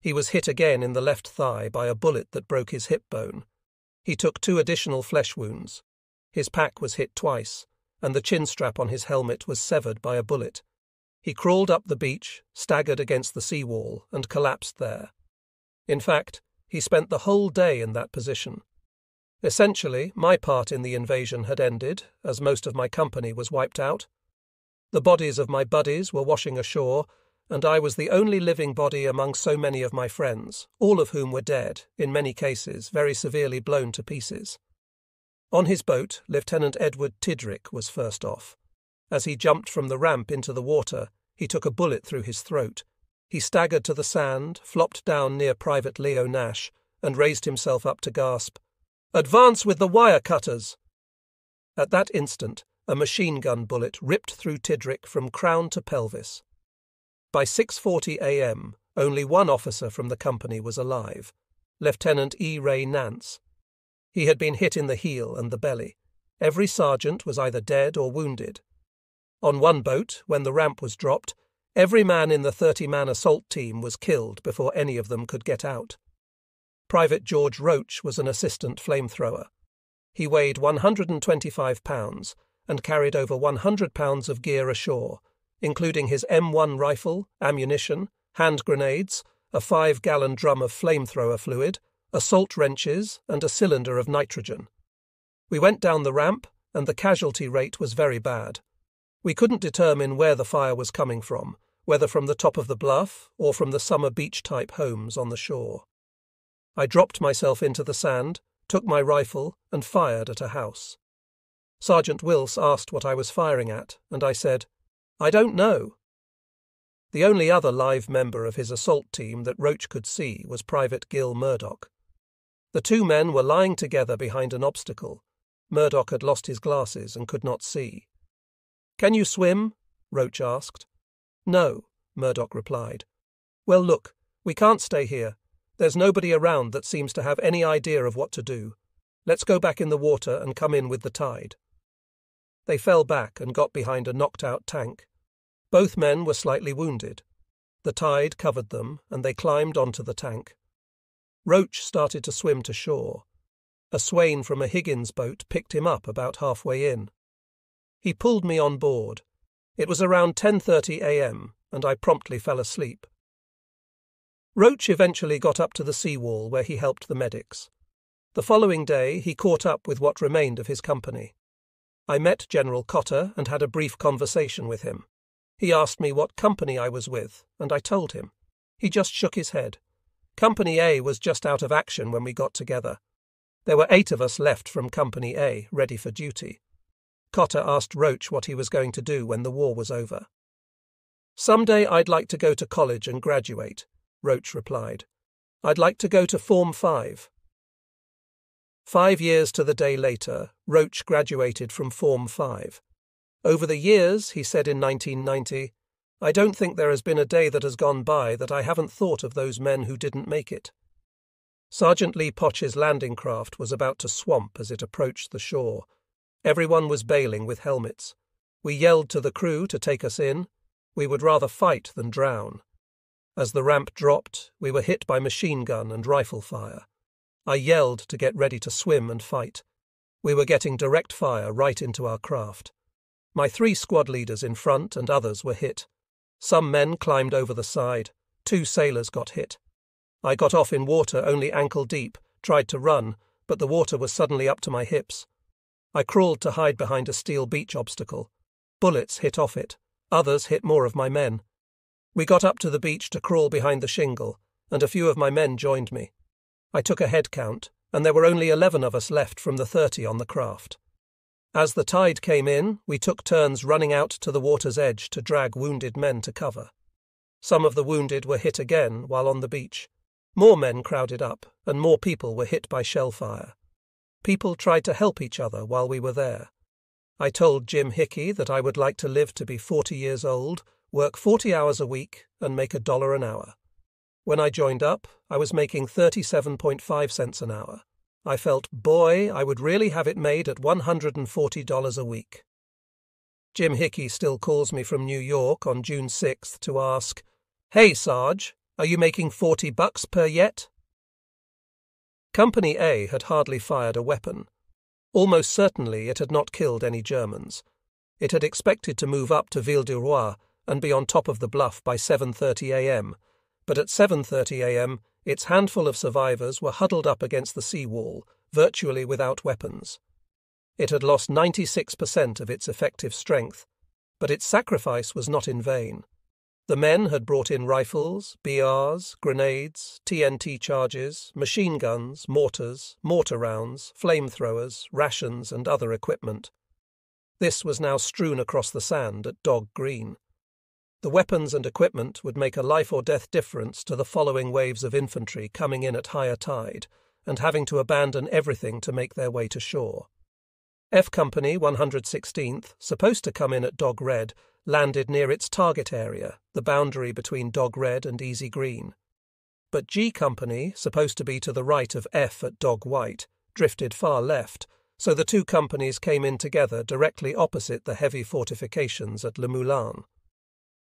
He was hit again in the left thigh by a bullet that broke his hip bone. He took 2 additional flesh wounds. His pack was hit twice, and the chin strap on his helmet was severed by a bullet. He crawled up the beach, staggered against the seawall, and collapsed there. In fact, he spent the whole day in that position. Essentially, my part in the invasion had ended, as most of my company was wiped out. The bodies of my buddies were washing ashore, and I was the only living body among so many of my friends, all of whom were dead, in many cases very severely blown to pieces. On his boat, Lieutenant Edward Tidrick was first off. As he jumped from the ramp into the water, he took a bullet through his throat. He staggered to the sand, flopped down near Private Leo Nash, and raised himself up to gasp, "Advance with the wire cutters!" At that instant, a machine gun bullet ripped through Tidrick from crown to pelvis. By 6:40 a.m., only one officer from the company was alive, Lieutenant E. Ray Nance. He had been hit in the heel and the belly. Every sergeant was either dead or wounded. On one boat, when the ramp was dropped, every man in the 30-man assault team was killed before any of them could get out. Private George Roach was an assistant flamethrower. He weighed 125 pounds and carried over 100 pounds of gear ashore, including his M1 rifle, ammunition, hand grenades, a 5-gallon drum of flamethrower fluid, assault wrenches, and a cylinder of nitrogen. We went down the ramp, and the casualty rate was very bad. We couldn't determine where the fire was coming from, whether from the top of the bluff or from the summer beach-type homes on the shore. I dropped myself into the sand, took my rifle, and fired at a house. Sergeant Wills asked what I was firing at, and I said, "I don't know." The only other live member of his assault team that Roach could see was Private Gil Murdoch. The 2 men were lying together behind an obstacle. Murdoch had lost his glasses and could not see. "Can you swim?" Roach asked. "No," Murdoch replied. "Well, look, we can't stay here. There's nobody around that seems to have any idea of what to do. Let's go back in the water and come in with the tide." They fell back and got behind a knocked-out tank. Both men were slightly wounded. The tide covered them, and they climbed onto the tank. Roach started to swim to shore. A swain from a Higgins boat picked him up about halfway in. He pulled me on board. It was around 10:30 a.m., and I promptly fell asleep. Roach eventually got up to the seawall where he helped the medics. The following day he caught up with what remained of his company. I met General Cotter and had a brief conversation with him. He asked me what company I was with, and I told him. He just shook his head. Company A was just out of action when we got together. There were 8 of us left from Company A, ready for duty. Cotter asked Roach what he was going to do when the war was over. "Someday I'd like to go to college and graduate," Roach replied. "I'd like to go to Form 5. 5 years to the day later, Roach graduated from Form 5. Over the years, he said in 1990, "I don't think there has been a day that has gone by that I haven't thought of those men who didn't make it." Sergeant Lee Potch's landing craft was about to swamp as it approached the shore. Everyone was bailing with helmets. We yelled to the crew to take us in. We would rather fight than drown. As the ramp dropped, we were hit by machine gun and rifle fire. I yelled to get ready to swim and fight. We were getting direct fire right into our craft. My 3 squad leaders in front and others were hit. Some men climbed over the side. 2 sailors got hit. I got off in water only ankle deep, tried to run, but the water was suddenly up to my hips. I crawled to hide behind a steel beach obstacle. Bullets hit off it. Others hit more of my men. We got up to the beach to crawl behind the shingle, and a few of my men joined me. I took a head count, and there were only 11 of us left from the 30 on the craft. As the tide came in, we took turns running out to the water's edge to drag wounded men to cover. Some of the wounded were hit again while on the beach. More men crowded up, and more people were hit by shell fire. People tried to help each other while we were there. I told Jim Hickey that I would like to live to be 40 years old, work 40 hours a week, and make $1 an hour. When I joined up, I was making 37.5 cents an hour. I felt, boy, I would really have it made at $140 a week. Jim Hickey still calls me from New York on June 6th to ask, "Hey, Sarge, Are you making $40 per yet? Company A had hardly fired a weapon. Almost certainly it had not killed any Germans. It had expected to move up to Ville-du-Roi and be on top of the bluff by 7:30 a.m., but at 7:30 a.m. its handful of survivors were huddled up against the seawall, virtually without weapons. It had lost 96% of its effective strength, but its sacrifice was not in vain. The men had brought in rifles, BRs, grenades, TNT charges, machine guns, mortars, mortar rounds, flamethrowers, rations, and other equipment. This was now strewn across the sand at Dog Green. The weapons and equipment would make a life-or-death difference to the following waves of infantry coming in at higher tide and having to abandon everything to make their way to shore. F Company 116th, supposed to come in at Dog Red, landed near its target area, the boundary between Dog Red and Easy Green. But G Company, supposed to be to the right of F at Dog White, drifted far left, so the two companies came in together directly opposite the heavy fortifications at Le Moulin.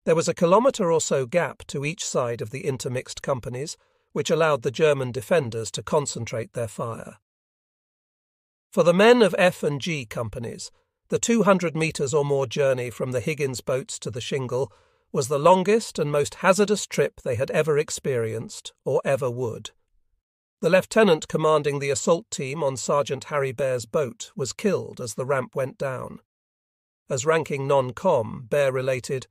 There was a kilometre or so gap to each side of the intermixed companies, which allowed the German defenders to concentrate their fire. For the men of F and G companies, the 200 metres or more journey from the Higgins boats to the shingle was the longest and most hazardous trip they had ever experienced or ever would. The lieutenant commanding the assault team on Sergeant Harry Bear's boat was killed as the ramp went down. As ranking non-com, Bear related,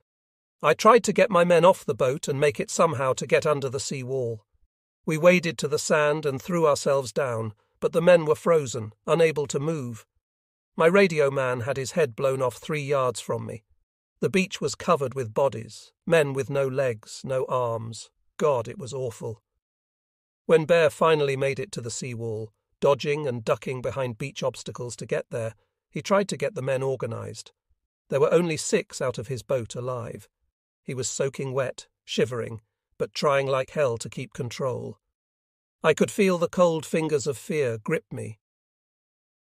"I tried to get my men off the boat and make it somehow to get under the sea wall. We waded to the sand and threw ourselves down, but the men were frozen, unable to move. My radio man had his head blown off 3 yards from me. The beach was covered with bodies, men with no legs, no arms. God, it was awful." When Bear finally made it to the seawall, dodging and ducking behind beach obstacles to get there, he tried to get the men organised. There were only 6 out of his boat alive. He was soaking wet, shivering, but trying like hell to keep control. I could feel the cold fingers of fear grip me.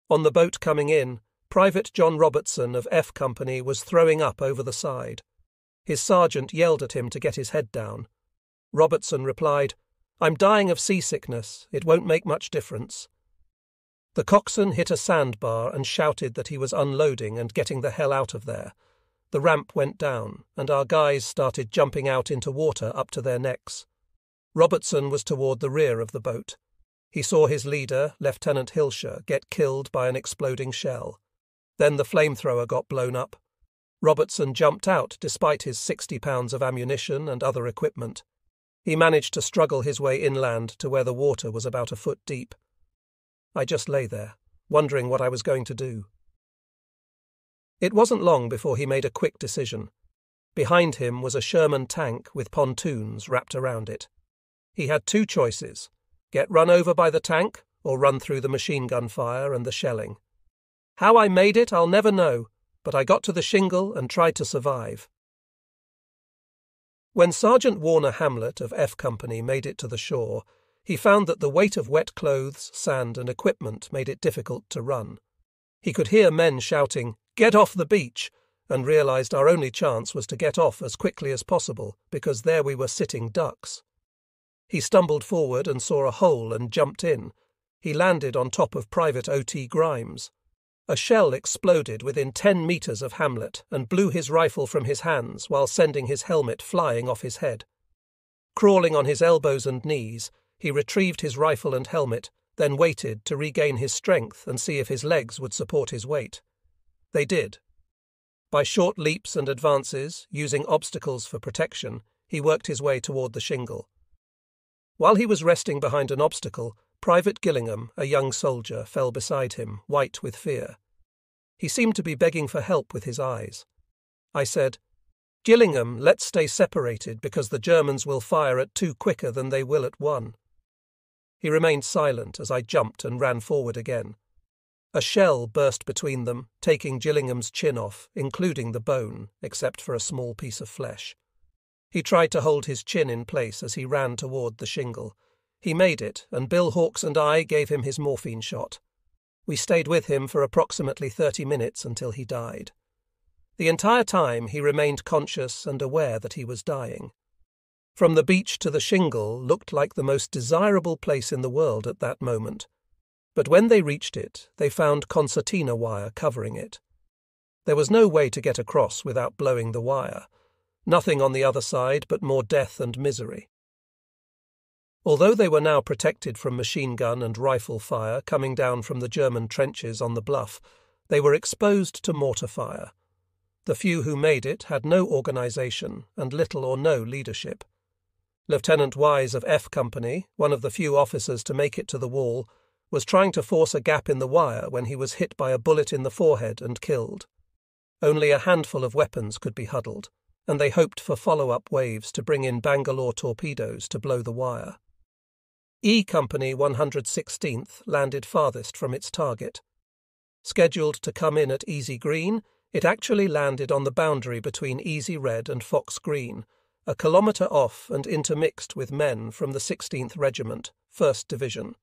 On the boat coming in, Private John Robertson of F Company was throwing up over the side. His sergeant yelled at him to get his head down. Robertson replied, "I'm dying of seasickness. It won't make much difference." The coxswain hit a sandbar and shouted that he was unloading and getting the hell out of there. The ramp went down, and our guys started jumping out into water up to their necks. Robertson was toward the rear of the boat. He saw his leader, Lieutenant Hilscher, get killed by an exploding shell. Then the flamethrower got blown up. Robertson jumped out despite his 60 pounds of ammunition and other equipment. He managed to struggle his way inland to where the water was about a foot deep. I just lay there, wondering what I was going to do. It wasn't long before he made a quick decision. Behind him was a Sherman tank with pontoons wrapped around it. He had 2 choices: get run over by the tank or run through the machine gun fire and the shelling. How I made it, I'll never know, but I got to the shingle and tried to survive. When Sergeant Warner Hamlet of F Company made it to the shore, he found that the weight of wet clothes, sand and equipment made it difficult to run. He could hear men shouting, "Get off the beach," and realised our only chance was to get off as quickly as possible, because there we were sitting ducks. He stumbled forward and saw a hole and jumped in. He landed on top of Private O.T. Grimes. A shell exploded within 10 metres of Hamlet and blew his rifle from his hands while sending his helmet flying off his head. Crawling on his elbows and knees, he retrieved his rifle and helmet, then waited to regain his strength and see if his legs would support his weight. They did. By short leaps and advances, using obstacles for protection, he worked his way toward the shingle. While he was resting behind an obstacle, Private Gillingham, a young soldier, fell beside him, white with fear. He seemed to be begging for help with his eyes. I said, "Gillingham, let's stay separated because the Germans will fire at 2 quicker than they will at 1. He remained silent as I jumped and ran forward again. A shell burst between them, taking Gillingham's chin off, including the bone, except for a small piece of flesh. He tried to hold his chin in place as he ran toward the shingle. He made it, and Bill Hawkes and I gave him his morphine shot. We stayed with him for approximately 30 minutes until he died. The entire time he remained conscious and aware that he was dying. From the beach to the shingle looked like the most desirable place in the world at that moment. But when they reached it, they found concertina wire covering it. There was no way to get across without blowing the wire. Nothing on the other side but more death and misery. Although they were now protected from machine gun and rifle fire coming down from the German trenches on the bluff, they were exposed to mortar fire. The few who made it had no organisation and little or no leadership. Lieutenant Wise of F Company, one of the few officers to make it to the wall, was trying to force a gap in the wire when he was hit by a bullet in the forehead and killed. Only a handful of weapons could be huddled, and they hoped for follow-up waves to bring in Bangalore torpedoes to blow the wire. E Company 116th landed farthest from its target. Scheduled to come in at Easy Green, it actually landed on the boundary between Easy Red and Fox Green, a kilometre off and intermixed with men from the 16th Regiment, 1st Division.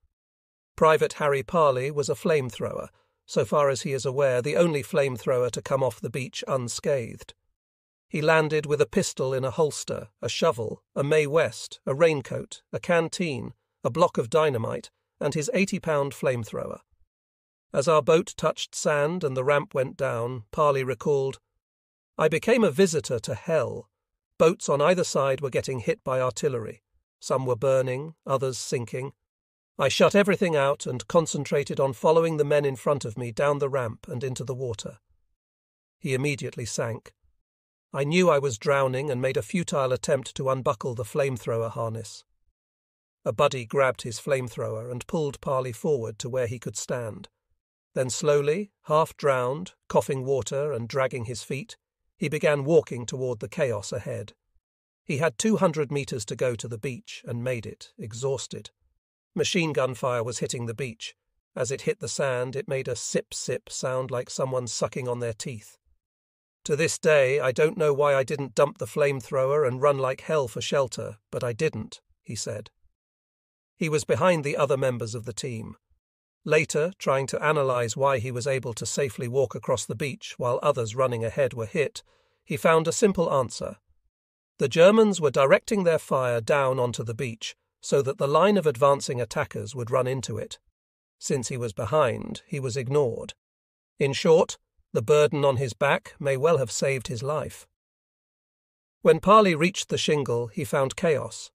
Private Harry Parley was a flamethrower, so far as he is aware the only flamethrower to come off the beach unscathed. He landed with a pistol in a holster, a shovel, a Mae West, a raincoat, a canteen, a block of dynamite, and his 80-pound flamethrower. As our boat touched sand and the ramp went down, Parley recalled, "I became a visitor to hell. Boats on either side were getting hit by artillery. Some were burning, others sinking. I shut everything out and concentrated on following the men in front of me down the ramp and into the water." He immediately sank. I knew I was drowning and made a futile attempt to unbuckle the flamethrower harness. A buddy grabbed his flamethrower and pulled Parley forward to where he could stand. Then slowly, half drowned, coughing water and dragging his feet, he began walking toward the chaos ahead. He had 200 meters to go to the beach and made it, exhausted. Machine gun fire was hitting the beach. As it hit the sand, it made a sip-sip sound like someone sucking on their teeth. To this day, I don't know why I didn't dump the flamethrower and run like hell for shelter, but I didn't, he said. He was behind the other members of the team. Later, trying to analyze why he was able to safely walk across the beach while others running ahead were hit, he found a simple answer. The Germans were directing their fire down onto the beach so that the line of advancing attackers would run into it. Since he was behind, he was ignored. In short, the burden on his back may well have saved his life. When Parley reached the shingle, he found chaos.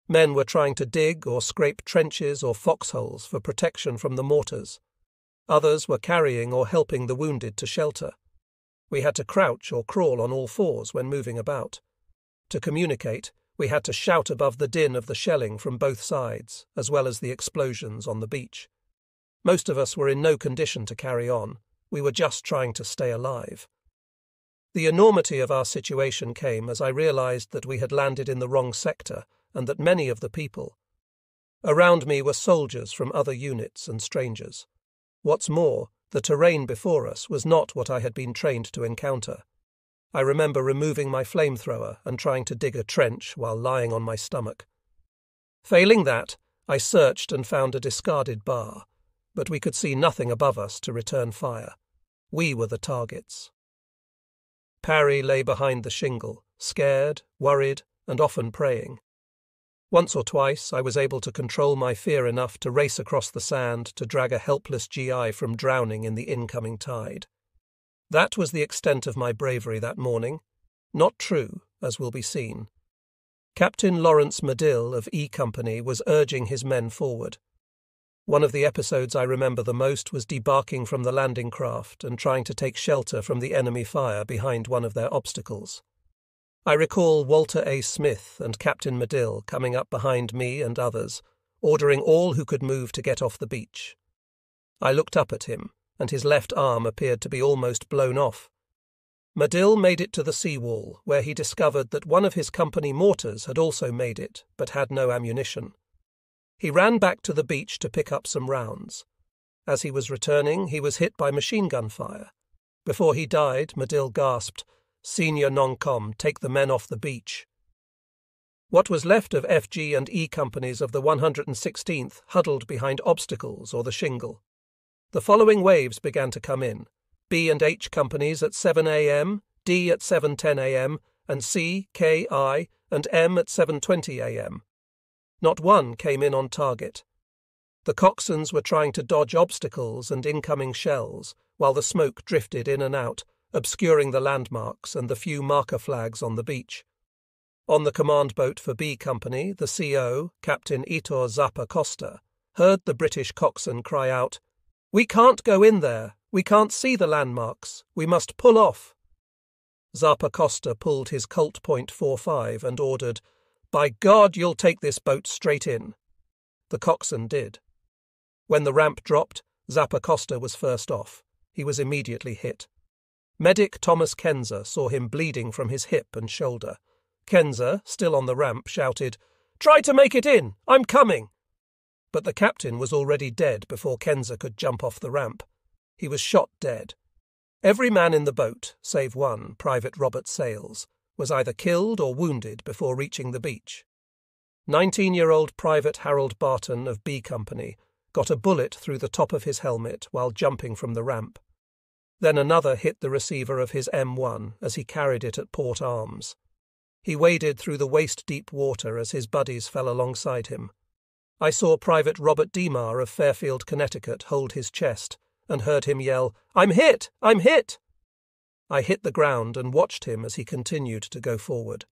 Men were trying to dig or scrape trenches or foxholes for protection from the mortars. Others were carrying or helping the wounded to shelter. We had to crouch or crawl on all fours when moving about. To communicate, we had to shout above the din of the shelling from both sides, as well as the explosions on the beach. Most of us were in no condition to carry on. We were just trying to stay alive. The enormity of our situation came as I realized that we had landed in the wrong sector and that many of the people around me were soldiers from other units and strangers. What's more, the terrain before us was not what I had been trained to encounter. I remember removing my flamethrower and trying to dig a trench while lying on my stomach. Failing that, I searched and found a discarded bar, but we could see nothing above us to return fire. We were the targets. Parry lay behind the shingle, scared, worried, and often praying. Once or twice I was able to control my fear enough to race across the sand to drag a helpless GI from drowning in the incoming tide. That was the extent of my bravery that morning. Not true, as will be seen. Captain Lawrence Medill of E Company was urging his men forward. One of the episodes I remember the most was debarking from the landing craft and trying to take shelter from the enemy fire behind one of their obstacles. I recall Walter A. Smith and Captain Medill coming up behind me and others, ordering all who could move to get off the beach. I looked up at him, and his left arm appeared to be almost blown off. Medill made it to the seawall, where he discovered that one of his company mortars had also made it, but had no ammunition. He ran back to the beach to pick up some rounds. As he was returning, he was hit by machine gun fire. Before he died, Medill gasped, "Senior non-com, take the men off the beach." What was left of FG and E companies of the 116th huddled behind obstacles or the shingle. The following waves began to come in. B and H companies at 7 a.m., D at 7:10 a.m., and C, K, I, and M at 7:20 a.m. Not one came in on target. The coxswains were trying to dodge obstacles and incoming shells, while the smoke drifted in and out, obscuring the landmarks and the few marker flags on the beach. On the command boat for B Company, the CO, Captain Itor Zappa Costa, heard the British coxswain cry out, "We can't go in there. We can't see the landmarks. We must pull off." Zappa Costa pulled his Colt .45 and ordered, "By God, you'll take this boat straight in." The coxswain did. When the ramp dropped, Zappa Costa was first off. He was immediately hit. Medic Thomas Kenzer saw him bleeding from his hip and shoulder. Kenzer, still on the ramp, shouted, "Try to make it in! I'm coming!" But the captain was already dead before Kenzer could jump off the ramp. He was shot dead. Every man in the boat, save one, Private Robert Sales, was either killed or wounded before reaching the beach. 19-year-old Private Harold Barton of B Company got a bullet through the top of his helmet while jumping from the ramp. Then another hit the receiver of his M1 as he carried it at port arms. He waded through the waist-deep water as his buddies fell alongside him. I saw Private Robert Demar of Fairfield, Connecticut, hold his chest and heard him yell, "I'm hit! I'm hit!" I hit the ground and watched him as he continued to go forward.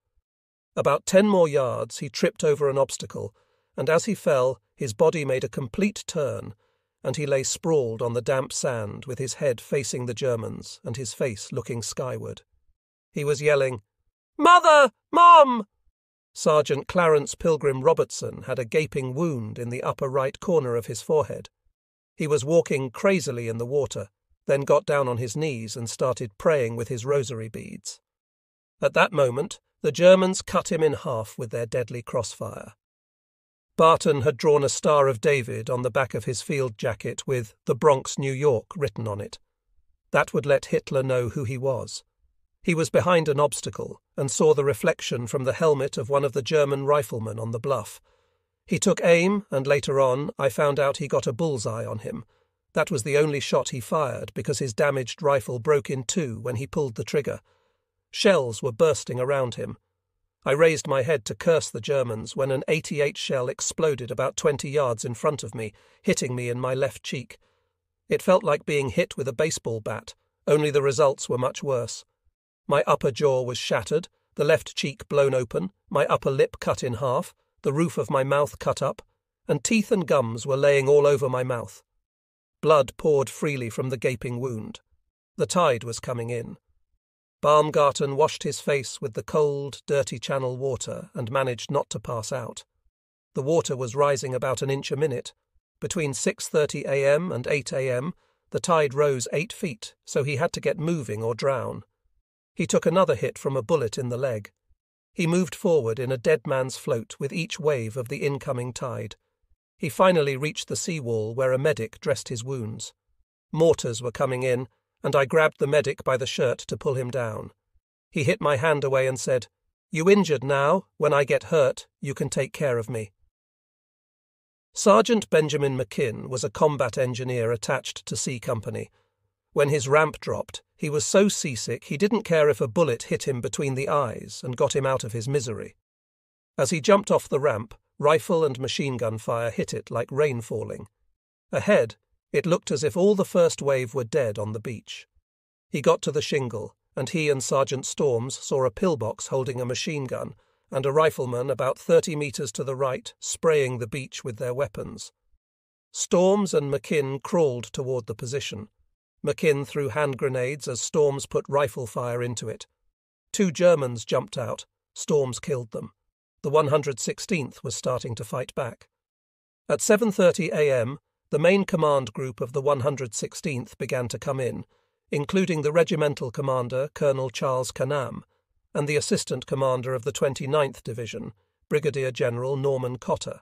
About 10 more yards, he tripped over an obstacle, and as he fell, his body made a complete turn, and he lay sprawled on the damp sand with his head facing the Germans and his face looking skyward. He was yelling, "Mother! Mom!" Sergeant Clarence Pilgrim Robertson had a gaping wound in the upper right corner of his forehead. He was walking crazily in the water, then got down on his knees and started praying with his rosary beads. At that moment, the Germans cut him in half with their deadly crossfire. Barton had drawn a Star of David on the back of his field jacket with "The Bronx, New York" written on it. That would let Hitler know who he was. He was behind an obstacle and saw the reflection from the helmet of one of the German riflemen on the bluff. He took aim, and later on I found out he got a bullseye on him. That was the only shot he fired because his damaged rifle broke in two when he pulled the trigger. Shells were bursting around him. I raised my head to curse the Germans when an .88 shell exploded about 20 yards in front of me, hitting me in my left cheek. It felt like being hit with a baseball bat, only the results were much worse. My upper jaw was shattered, the left cheek blown open, my upper lip cut in half, the roof of my mouth cut up, and teeth and gums were laying all over my mouth. Blood poured freely from the gaping wound. The tide was coming in. Baumgarten washed his face with the cold, dirty channel water and managed not to pass out. The water was rising about an inch a minute. Between 6:30 a.m. and 8 a.m., the tide rose 8 feet, so he had to get moving or drown. He took another hit from a bullet in the leg. He moved forward in a dead man's float with each wave of the incoming tide. He finally reached the seawall where a medic dressed his wounds. Mortars were coming in, and I grabbed the medic by the shirt to pull him down. He hit my hand away and said, "You injured now? When I get hurt, you can take care of me." Sergeant Benjamin McKinn was a combat engineer attached to C Company. When his ramp dropped, he was so seasick he didn't care if a bullet hit him between the eyes and got him out of his misery. As he jumped off the ramp, rifle and machine gun fire hit it like rain falling. Ahead, it looked as if all the first wave were dead on the beach. He got to the shingle, and he and Sergeant Storms saw a pillbox holding a machine gun and a rifleman about 30 meters to the right spraying the beach with their weapons. Storms and McKinn crawled toward the position. McKinn threw hand grenades as Storms put rifle fire into it. 2 Germans jumped out. Storms killed them. The 116th was starting to fight back. At 7:30 a.m., the main command group of the 116th began to come in, including the regimental commander, Colonel Charles Canam, and the assistant commander of the 29th Division, Brigadier General Norman Cotter.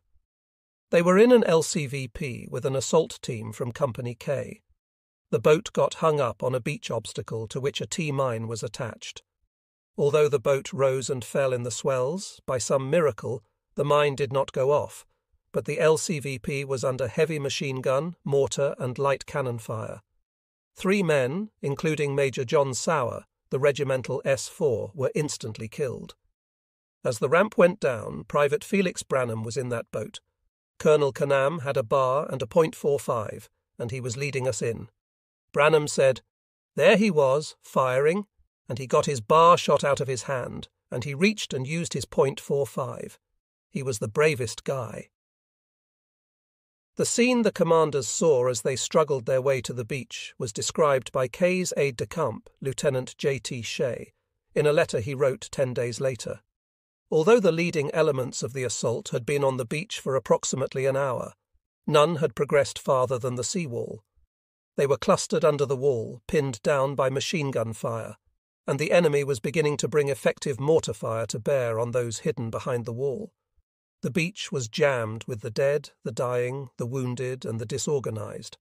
They were in an LCVP with an assault team from Company K. The boat got hung up on a beach obstacle to which a T-mine was attached. Although the boat rose and fell in the swells, by some miracle, the mine did not go off, but the LCVP was under heavy machine gun, mortar, and light cannon fire. 3 men, including Major John Sauer, the regimental S4, were instantly killed. As the ramp went down, Private Felix Branham was in that boat. Colonel Canam had a bar and a .45, and he was leading us in. Branham said, "There he was, firing, and he got his bar shot out of his hand, and he reached and used his .45. He was the bravest guy." The scene the commanders saw as they struggled their way to the beach was described by Kay's aide-de-camp, Lieutenant J.T. Shea, in a letter he wrote 10 days later. Although the leading elements of the assault had been on the beach for approximately an hour, none had progressed farther than the seawall. They were clustered under the wall, pinned down by machine gun fire, and the enemy was beginning to bring effective mortar fire to bear on those hidden behind the wall. The beach was jammed with the dead, the dying, the wounded, and the disorganized.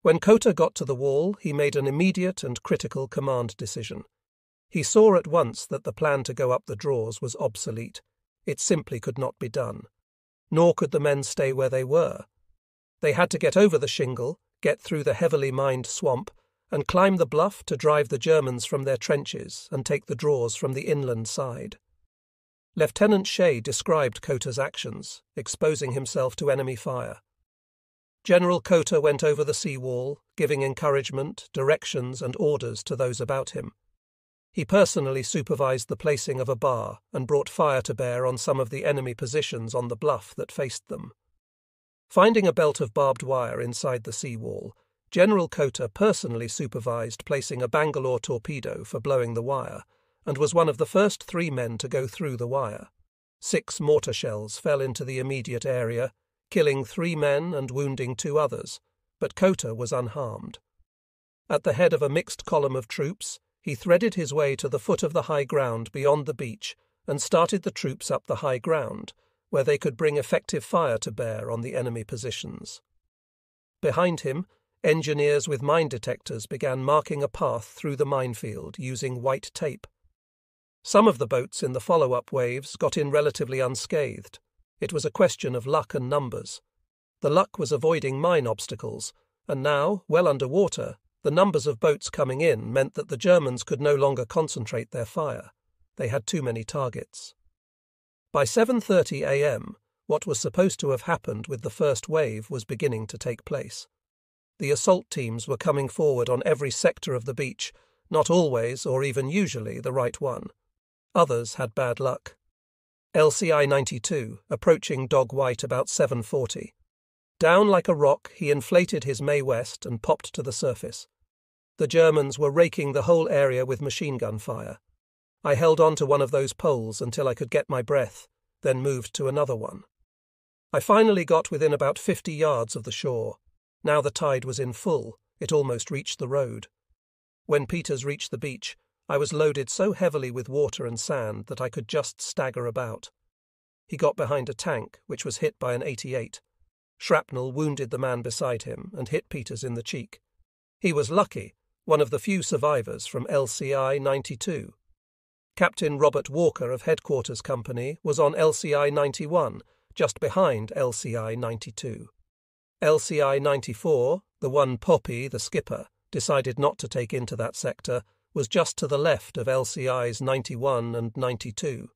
When Kota got to the wall, he made an immediate and critical command decision. He saw at once that the plan to go up the draws was obsolete. It simply could not be done. Nor could the men stay where they were. They had to get over the shingle, get through the heavily mined swamp, and climb the bluff to drive the Germans from their trenches and take the draws from the inland side. Lieutenant Shea described Kota's actions, exposing himself to enemy fire. General Kota went over the seawall, giving encouragement, directions, and orders to those about him. He personally supervised the placing of a bar and brought fire to bear on some of the enemy positions on the bluff that faced them. Finding a belt of barbed wire inside the seawall, General Kota personally supervised placing a Bangalore torpedo for blowing the wire, and was one of the first 3 men to go through the wire. 6 mortar shells fell into the immediate area, killing 3 men and wounding 2 others, but Kota was unharmed. At the head of a mixed column of troops, he threaded his way to the foot of the high ground beyond the beach and started the troops up the high ground, where they could bring effective fire to bear on the enemy positions. Behind him, engineers with mine detectors began marking a path through the minefield using white tape. Some of the boats in the follow-up waves got in relatively unscathed. It was a question of luck and numbers. The luck was avoiding mine obstacles, and now, well under water, the numbers of boats coming in meant that the Germans could no longer concentrate their fire. They had too many targets. By 7:30 a.m., what was supposed to have happened with the first wave was beginning to take place. The assault teams were coming forward on every sector of the beach, not always, or even usually, the right one. Others had bad luck. LCI 92, approaching Dog White about 7:40. Down like a rock, he inflated his Mae West and popped to the surface. The Germans were raking the whole area with machine gun fire. I held on to one of those poles until I could get my breath, then moved to another one. I finally got within about 50 yards of the shore. Now the tide was in full, it almost reached the road. When Peters reached the beach, I was loaded so heavily with water and sand that I could just stagger about. He got behind a tank, which was hit by an .88. Shrapnel wounded the man beside him and hit Peters in the cheek. He was lucky, one of the few survivors from LCI 92. Captain Robert Walker of Headquarters Company was on LCI 91, just behind LCI 92. LCI 94, the one Poppy, the skipper, decided not to take into that sector, was just to the left of LCIs 91 and 92.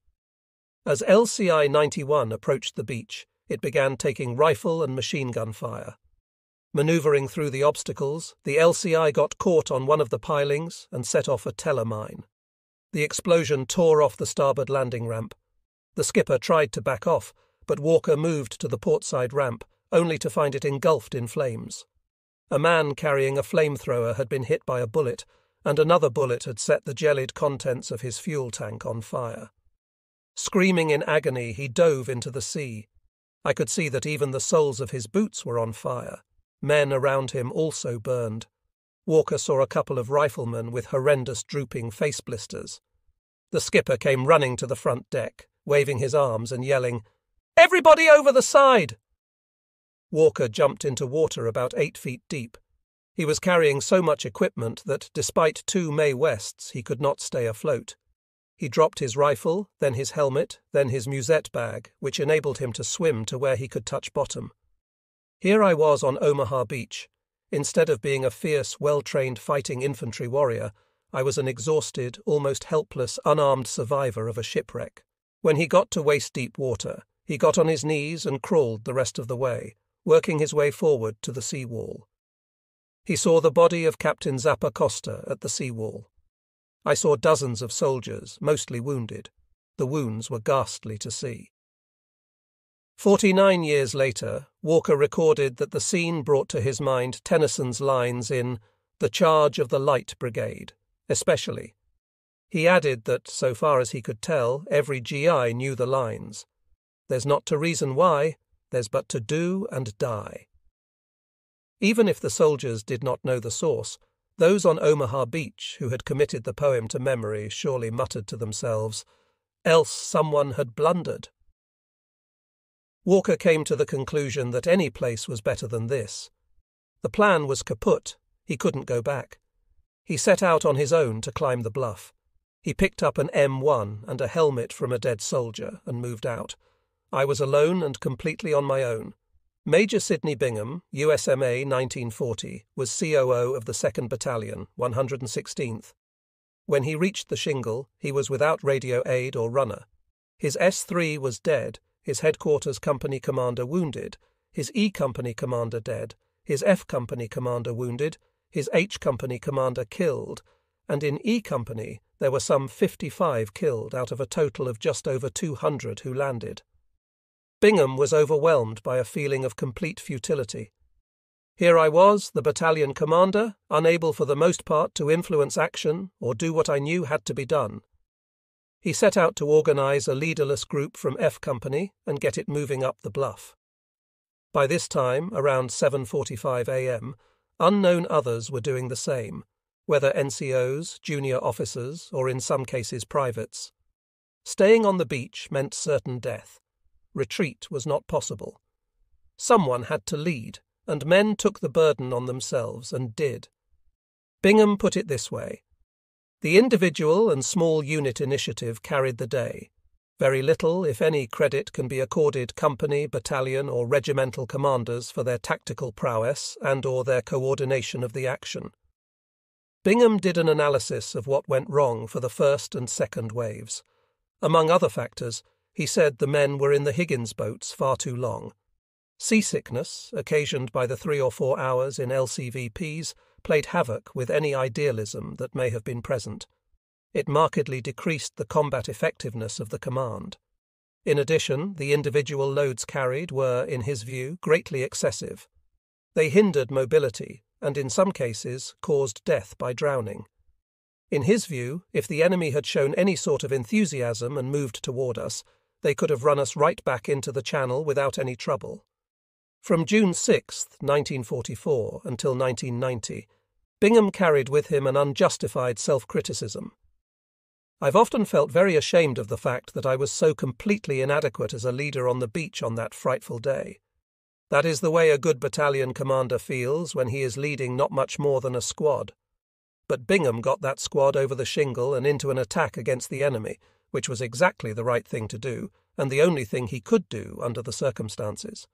As LCI 91 approached the beach, it began taking rifle and machine gun fire. Maneuvering through the obstacles, the LCI got caught on one of the pilings and set off a teller mine. The explosion tore off the starboard landing ramp. The skipper tried to back off, but Walker moved to the portside ramp, only to find it engulfed in flames. A man carrying a flamethrower had been hit by a bullet, and another bullet had set the jellied contents of his fuel tank on fire. Screaming in agony, he dove into the sea. I could see that even the soles of his boots were on fire. Men around him also burned. Walker saw a couple of riflemen with horrendous drooping face blisters. The skipper came running to the front deck, waving his arms and yelling, "Everybody over the side!" Walker jumped into water about 8 feet deep. He was carrying so much equipment that, despite 2 Mae Wests, he could not stay afloat. He dropped his rifle, then his helmet, then his musette bag, which enabled him to swim to where he could touch bottom. Here I was on Omaha Beach. Instead of being a fierce, well-trained fighting infantry warrior, I was an exhausted, almost helpless, unarmed survivor of a shipwreck. When he got to waist-deep water, he got on his knees and crawled the rest of the way, working his way forward to the sea-wall. He saw the body of Captain Zappa Costa at the sea-wall. I saw dozens of soldiers, mostly wounded. The wounds were ghastly to see. 49 years later, Walker recorded that the scene brought to his mind Tennyson's lines in The Charge of the Light Brigade, especially. He added that, so far as he could tell, every GI knew the lines. There's not to reason why, there's but to do and die. Even if the soldiers did not know the source, those on Omaha Beach who had committed the poem to memory surely muttered to themselves, "Else someone had blundered." Walker came to the conclusion that any place was better than this. The plan was kaput. He couldn't go back. He set out on his own to climb the bluff. He picked up an M1 and a helmet from a dead soldier and moved out. I was alone and completely on my own. Major Sidney Bingham, USMA 1940, was COO of the 2nd Battalion, 116th. When he reached the shingle, he was without radio aid or runner. His S3 was dead, his headquarters company commander wounded, his E company commander dead, his F company commander wounded, his H company commander killed, and in E company there were some 55 killed out of a total of just over 200 who landed. Bingham was overwhelmed by a feeling of complete futility. Here I was, the battalion commander, unable for the most part to influence action or do what I knew had to be done. He set out to organize a leaderless group from F Company and get it moving up the bluff. By this time, around 7:45 a.m., unknown others were doing the same, whether NCOs, junior officers, or in some cases privates. Staying on the beach meant certain death. Retreat was not possible. Someone had to lead, and men took the burden on themselves and did. Bingham put it this way. The individual and small unit initiative carried the day. Very little, if any, credit can be accorded company, battalion, or regimental commanders for their tactical prowess and/or their coordination of the action. Bingham did an analysis of what went wrong for the first and second waves. Among other factors, he said the men were in the Higgins boats far too long. Seasickness, occasioned by the 3 or 4 hours in LCVPs, played havoc with any idealism that may have been present. It markedly decreased the combat effectiveness of the command. In addition, the individual loads carried were, in his view, greatly excessive. They hindered mobility and, in some cases, caused death by drowning. In his view, if the enemy had shown any sort of enthusiasm and moved toward us, they could have run us right back into the channel without any trouble. From June 6, 1944, until 1990, Bingham carried with him an unjustified self-criticism. I've often felt very ashamed of the fact that I was so completely inadequate as a leader on the beach on that frightful day. That is the way a good battalion commander feels when he is leading not much more than a squad. But Bingham got that squad over the shingle and into an attack against the enemy, which was exactly the right thing to do, and the only thing he could do under the circumstances.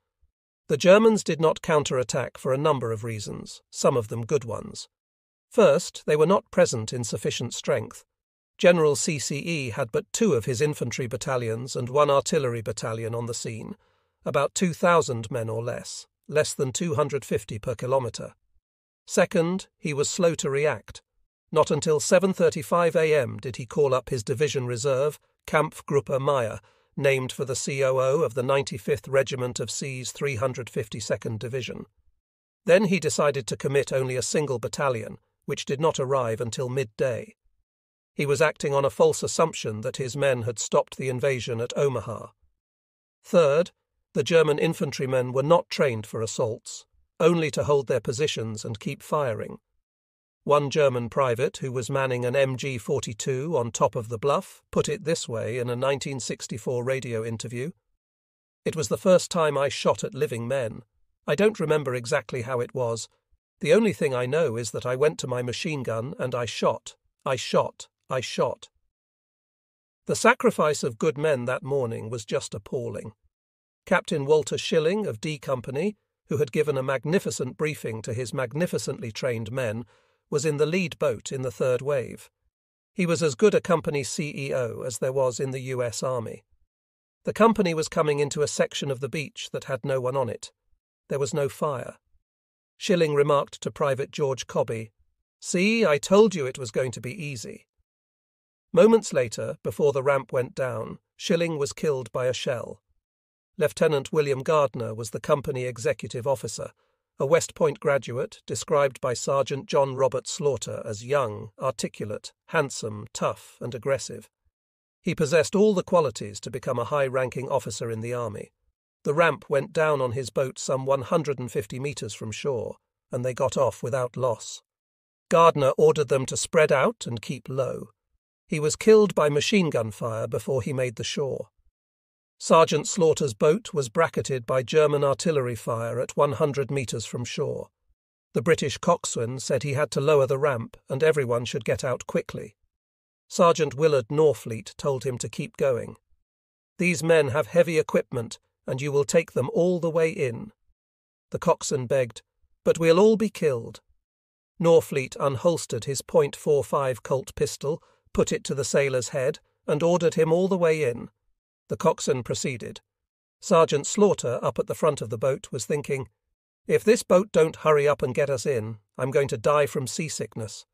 The Germans did not counterattack for a number of reasons, some of them good ones. First, they were not present in sufficient strength. General CCE had but 2 of his infantry battalions and 1 artillery battalion on the scene, about 2,000 men or less than 250 per kilometre. Second, he was slow to react. Not until 7:35 a.m. did he call up his division reserve, Kampfgruppe Meyer, named for the COO of the 95th Regiment of C's 352nd Division. Then he decided to commit only a single battalion, which did not arrive until midday. He was acting on a false assumption that his men had stopped the invasion at Omaha. Third, the German infantrymen were not trained for assaults, only to hold their positions and keep firing. One German private, who was manning an MG-42 on top of the bluff, put it this way in a 1964 radio interview. "It was the first time I shot at living men. I don't remember exactly how it was. The only thing I know is that I went to my machine gun and I shot. The sacrifice of good men that morning was just appalling. Captain Walter Schilling of D Company, who had given a magnificent briefing to his magnificently trained men, was in the lead boat in the third wave. He was as good a company CEO as there was in the US Army. The company was coming into a section of the beach that had no one on it. There was no fire. Schilling remarked to Private George Cobby, "See, I told you it was going to be easy." Moments later, before the ramp went down, Schilling was killed by a shell. Lieutenant William Gardner was the company executive officer, a West Point graduate described by Sergeant John Robert Slaughter as young, articulate, handsome, tough, and aggressive. He possessed all the qualities to become a high-ranking officer in the army. The ramp went down on his boat some 150 meters from shore, and they got off without loss. Gardner ordered them to spread out and keep low. He was killed by machine gun fire before he made the shore. Sergeant Slaughter's boat was bracketed by German artillery fire at 100 meters from shore. The British coxswain said he had to lower the ramp and everyone should get out quickly. Sergeant Willard Norfleet told him to keep going. "These men have heavy equipment, and you will take them all the way in." The coxswain begged, "But we'll all be killed." Norfleet unholstered his .45 Colt pistol, put it to the sailor's head, and ordered him all the way in. The coxswain proceeded. Sergeant Slaughter, up at the front of the boat, was thinking, "If this boat don't hurry up and get us in, I'm going to die from seasickness."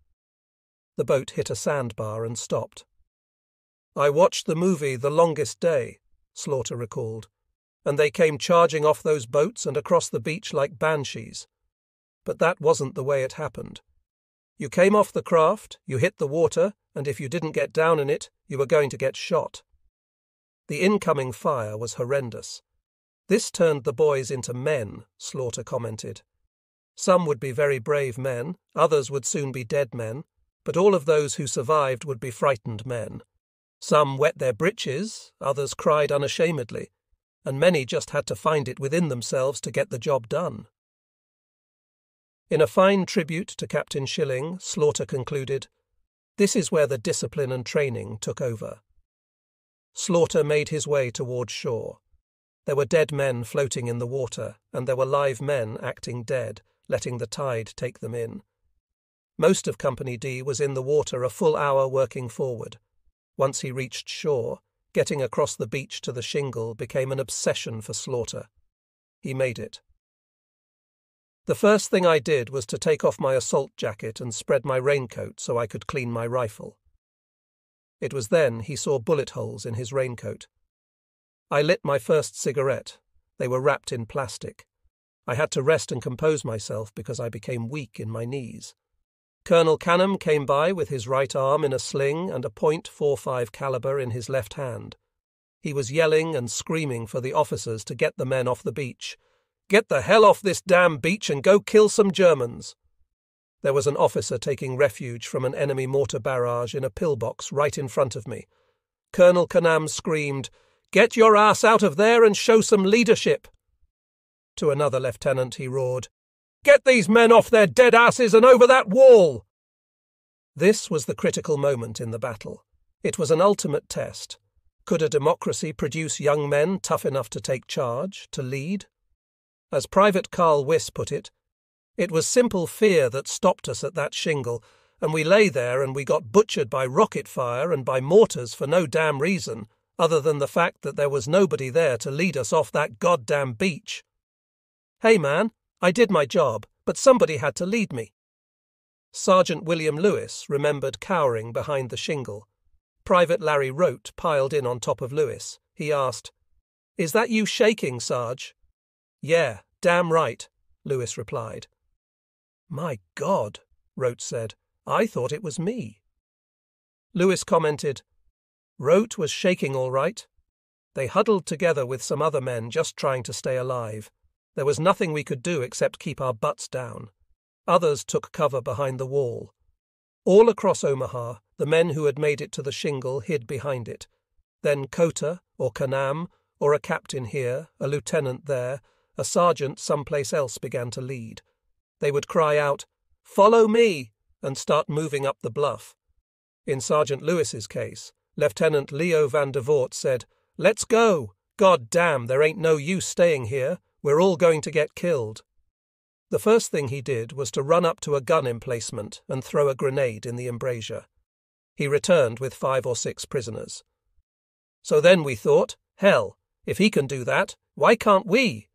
The boat hit a sandbar and stopped. "I watched the movie The Longest Day," Slaughter recalled, "and they came charging off those boats and across the beach like banshees. But that wasn't the way it happened. You came off the craft, you hit the water, and if you didn't get down in it, you were going to get shot." The incoming fire was horrendous. "This turned the boys into men," Slaughter commented. "Some would be very brave men, others would soon be dead men, but all of those who survived would be frightened men. Some wet their breeches, others cried unashamedly, and many just had to find it within themselves to get the job done." In a fine tribute to Captain Schilling, Slaughter concluded, "This is where the discipline and training took over." Slaughter made his way toward shore. There were dead men floating in the water, and there were live men acting dead, letting the tide take them in. Most of Company D was in the water a full hour working forward. Once he reached shore, getting across the beach to the shingle became an obsession for Slaughter. He made it. "The first thing I did was to take off my assault jacket and spread my raincoat so I could clean my rifle." It was then he saw bullet holes in his raincoat. "I lit my first cigarette. They were wrapped in plastic. I had to rest and compose myself because I became weak in my knees. Colonel Canham came by with his right arm in a sling and a .45 caliber in his left hand. He was yelling and screaming for the officers to get the men off the beach. 'Get the hell off this damn beach and go kill some Germans.' There was an officer taking refuge from an enemy mortar barrage in a pillbox right in front of me. Colonel Canham screamed, 'Get your ass out of there and show some leadership.' To another lieutenant he roared, 'Get these men off their dead asses and over that wall!' This was the critical moment in the battle. It was an ultimate test. Could a democracy produce young men tough enough to take charge, to lead? As Private Carl Wyss put it was simple fear that stopped us at that shingle, and we lay there and we got butchered by rocket fire and by mortars for no damn reason, other than the fact that there was nobody there to lead us off that goddamn beach. Hey man, I did my job, but somebody had to lead me." Sergeant William Lewis remembered cowering behind the shingle. Private Larry Rote piled in on top of Lewis. He asked, "Is that you shaking, Sarge?" "Yeah, damn right," Lewis replied. "My God," Rote said, "I thought it was me." Lewis commented, "Rote was shaking all right. They huddled together with some other men just trying to stay alive. There was nothing we could do except keep our butts down. Others took cover behind the wall. All across Omaha, the men who had made it to the shingle hid behind it. Then Kota, or Canham, or a captain here, a lieutenant there, a sergeant someplace else began to lead. They would cry out, 'Follow me,' and start moving up the bluff. In Sergeant Lewis's case, Lieutenant Leo van der Voort said, 'Let's go. God damn, there ain't no use staying here. We're all going to get killed.' The first thing he did was to run up to a gun emplacement and throw a grenade in the embrasure. He returned with 5 or 6 prisoners. So then we thought, Hell, if he can do that, why can't we?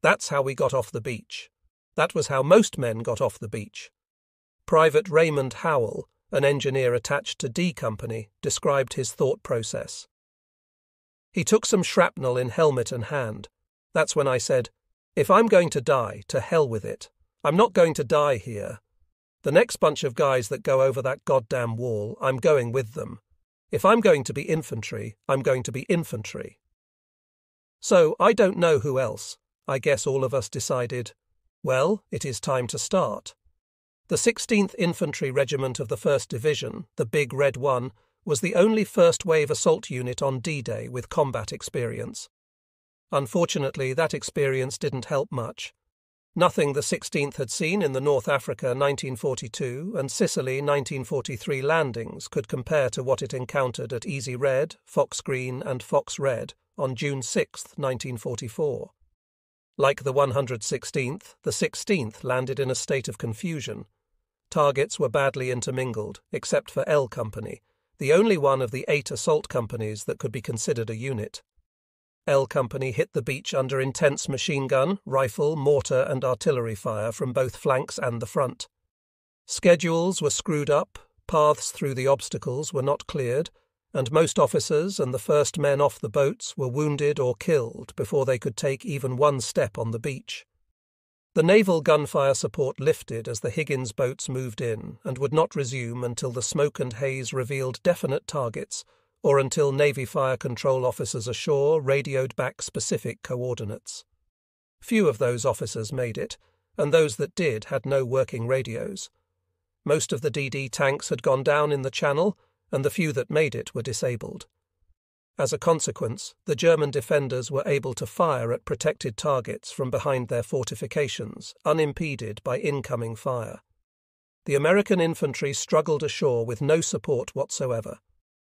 That's how we got off the beach. That was how most men got off the beach. Private Raymond Howell, an engineer attached to D Company, described his thought process. He took some shrapnel in helmet and hand. That's when I said, if I'm going to die, to hell with it. I'm not going to die here. The next bunch of guys that go over that goddamn wall, I'm going with them. If I'm going to be infantry, I'm going to be infantry. So I don't know who else. I guess all of us decided, well, it is time to start. The 16th Infantry Regiment of the 1st Division, the Big Red One, was the only first-wave assault unit on D-Day with combat experience. Unfortunately, that experience didn't help much. Nothing the 16th had seen in the North Africa 1942 and Sicily 1943 landings could compare to what it encountered at Easy Red, Fox Green and Fox Red on June 6, 1944. Like the 116th, the 16th landed in a state of confusion. Targets were badly intermingled, except for L Company, the only one of the 8 assault companies that could be considered a unit. L Company hit the beach under intense machine gun, rifle, mortar and artillery fire from both flanks and the front. Schedules were screwed up, paths through the obstacles were not cleared, and most officers and the first men off the boats were wounded or killed before they could take even one step on the beach. The naval gunfire support lifted as the Higgins boats moved in and would not resume until the smoke and haze revealed definite targets or until Navy fire control officers ashore radioed back specific coordinates. Few of those officers made it, and those that did had no working radios. Most of the DD tanks had gone down in the channel, and the few that made it were disabled. As a consequence, the German defenders were able to fire at protected targets from behind their fortifications, unimpeded by incoming fire. The American infantry struggled ashore with no support whatsoever.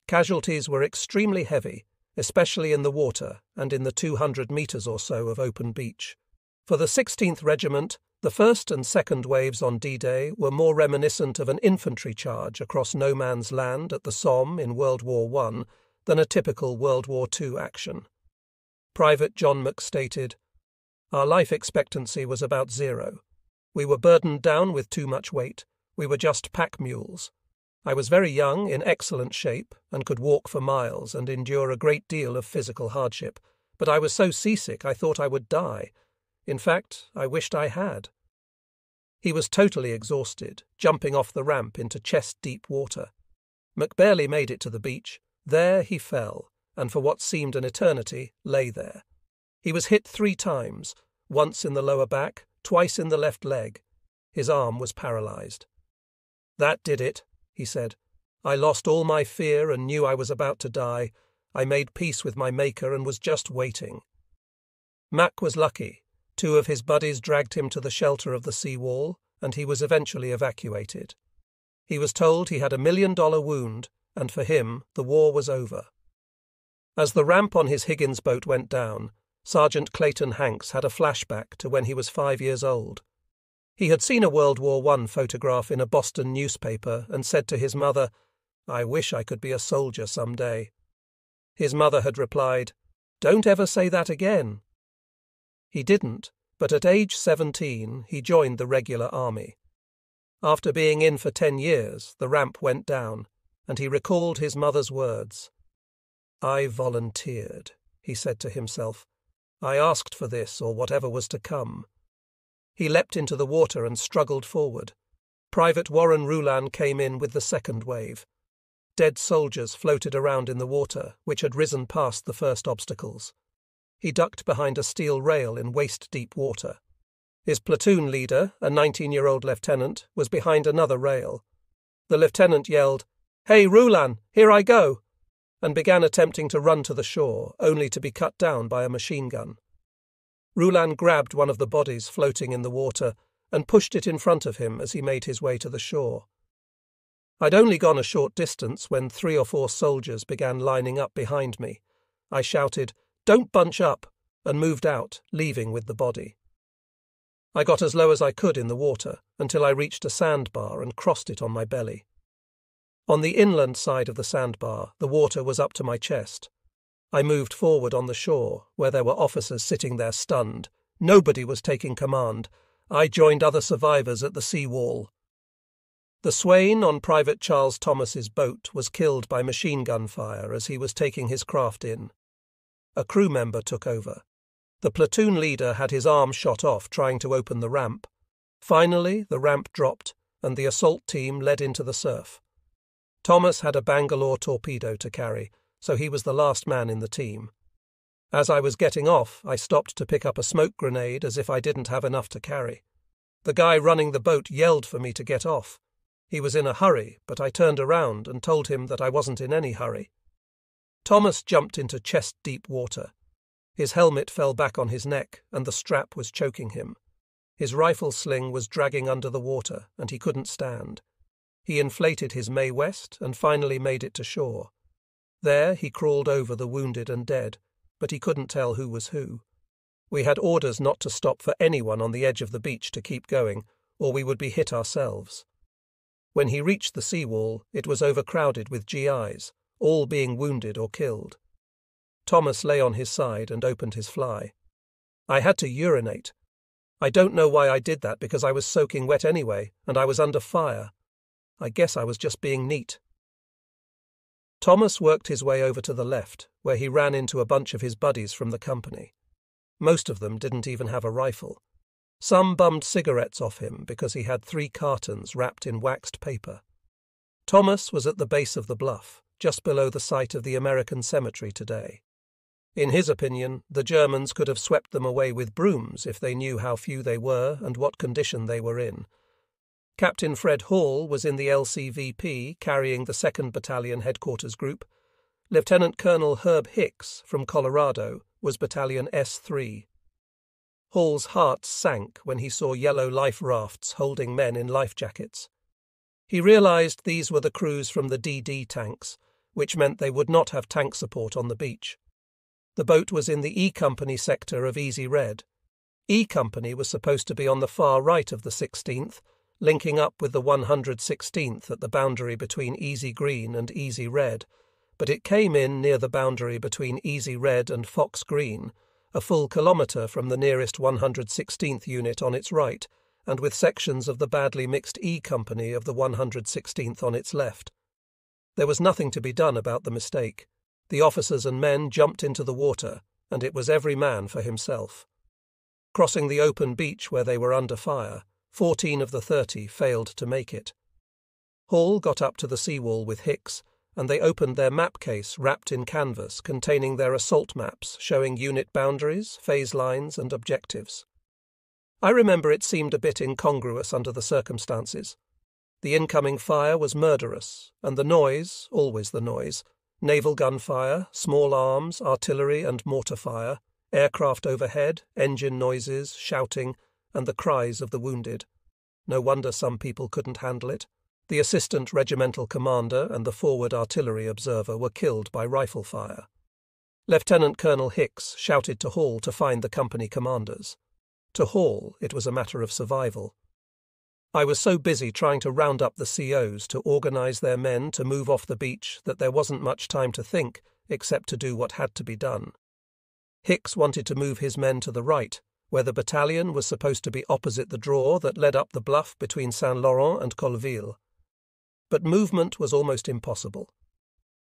Casualties were extremely heavy, especially in the water and in the 200 metres or so of open beach. For the 16th Regiment, the first and second waves on D-Day were more reminiscent of an infantry charge across no man's land at the Somme in World War I than a typical World War II action. Private John Mack stated, "Our life expectancy was about 0. We were burdened down with too much weight. We were just pack mules. I was very young, in excellent shape, and could walk for miles and endure a great deal of physical hardship, but I was so seasick I thought I would die. In fact, I wished I had." He was totally exhausted, jumping off the ramp into chest-deep water. Mack barely made it to the beach. There he fell, and for what seemed an eternity, lay there. He was hit 3 times, once in the lower back, twice in the left leg. His arm was paralyzed. "That did it," he said. "I lost all my fear and knew I was about to die. I made peace with my Maker and was just waiting." Mack was lucky. 2 of his buddies dragged him to the shelter of the seawall, and he was eventually evacuated. He was told he had $1 million wound, and for him, the war was over. As the ramp on his Higgins boat went down, Sergeant Clayton Hanks had a flashback to when he was 5 years old. He had seen a World War I photograph in a Boston newspaper and said to his mother, "I wish I could be a soldier some day." His mother had replied, "Don't ever say that again." He didn't, but at age 17 he joined the regular army. After being in for 10 years, the ramp went down, and he recalled his mother's words. "I volunteered," he said to himself. "I asked for this or whatever was to come." He leapt into the water and struggled forward. Private Warren Roulan came in with the second wave. Dead soldiers floated around in the water, which had risen past the first obstacles. He ducked behind a steel rail in waist-deep water. His platoon leader, a 19-year-old lieutenant, was behind another rail. The lieutenant yelled, "Hey, Roulan, here I go!" and began attempting to run to the shore, only to be cut down by a machine gun. Roulan grabbed one of the bodies floating in the water and pushed it in front of him as he made his way to the shore. I'd only gone a short distance when 3 or 4 soldiers began lining up behind me. I shouted, "Don't bunch up," and moved out, leaving with the body. I got as low as I could in the water until I reached a sandbar and crossed it on my belly. On the inland side of the sandbar, the water was up to my chest. I moved forward on the shore, where there were officers sitting there stunned. Nobody was taking command. I joined other survivors at the sea wall. The Swain on Private Charles Thomas's boat was killed by machine gun fire as he was taking his craft in. A crew member took over. The platoon leader had his arm shot off trying to open the ramp. Finally, the ramp dropped, and the assault team led into the surf. Thomas had a Bangalore torpedo to carry, so he was the last man in the team. As I was getting off, I stopped to pick up a smoke grenade as if I didn't have enough to carry. The guy running the boat yelled for me to get off. He was in a hurry, but I turned around and told him that I wasn't in any hurry. Thomas jumped into chest-deep water. His helmet fell back on his neck, and the strap was choking him. His rifle sling was dragging under the water, and he couldn't stand. He inflated his Mae West and finally made it to shore. There he crawled over the wounded and dead, but he couldn't tell who was who. We had orders not to stop for anyone on the edge of the beach to keep going, or we would be hit ourselves. When he reached the seawall, it was overcrowded with GIs, all being wounded or killed. Thomas lay on his side and opened his fly. I had to urinate. I don't know why I did that because I was soaking wet anyway, and I was under fire. I guess I was just being neat. Thomas worked his way over to the left, where he ran into a bunch of his buddies from the company. Most of them didn't even have a rifle. Some bummed cigarettes off him because he had 3 cartons wrapped in waxed paper. Thomas was at the base of the bluff, just below the site of the American cemetery today. In his opinion, the Germans could have swept them away with brooms if they knew how few they were and what condition they were in. Captain Fred Hall was in the LCVP carrying the 2nd Battalion Headquarters Group. Lieutenant Colonel Herb Hicks from Colorado was Battalion S3. Hall's heart sank when he saw yellow life rafts holding men in life jackets. He realized these were the crews from the DD tanks, which meant they would not have tank support on the beach. The boat was in the E Company sector of Easy Red. E Company was supposed to be on the far right of the 16th, linking up with the 116th at the boundary between Easy Green and Easy Red, but it came in near the boundary between Easy Red and Fox Green, a full kilometre from the nearest 116th unit on its right, and with sections of the badly mixed E Company of the 116th on its left. There was nothing to be done about the mistake. The officers and men jumped into the water, and it was every man for himself. Crossing the open beach where they were under fire, 14 of the 30 failed to make it. Hall got up to the seawall with Hicks, and they opened their map case wrapped in canvas containing their assault maps showing unit boundaries, phase lines, and objectives. I remember it seemed a bit incongruous under the circumstances. The incoming fire was murderous, and the noise, always the noise, naval gunfire, small arms, artillery and mortar fire, aircraft overhead, engine noises, shouting, and the cries of the wounded. No wonder some people couldn't handle it. The assistant regimental commander and the forward artillery observer were killed by rifle fire. Lieutenant Colonel Hicks shouted to Hall to find the company commanders. To Hall, it was a matter of survival. I was so busy trying to round up the COs to organise their men to move off the beach that there wasn't much time to think except to do what had to be done. Hicks wanted to move his men to the right, where the battalion was supposed to be opposite the draw that led up the bluff between Saint-Laurent and Colleville. But movement was almost impossible.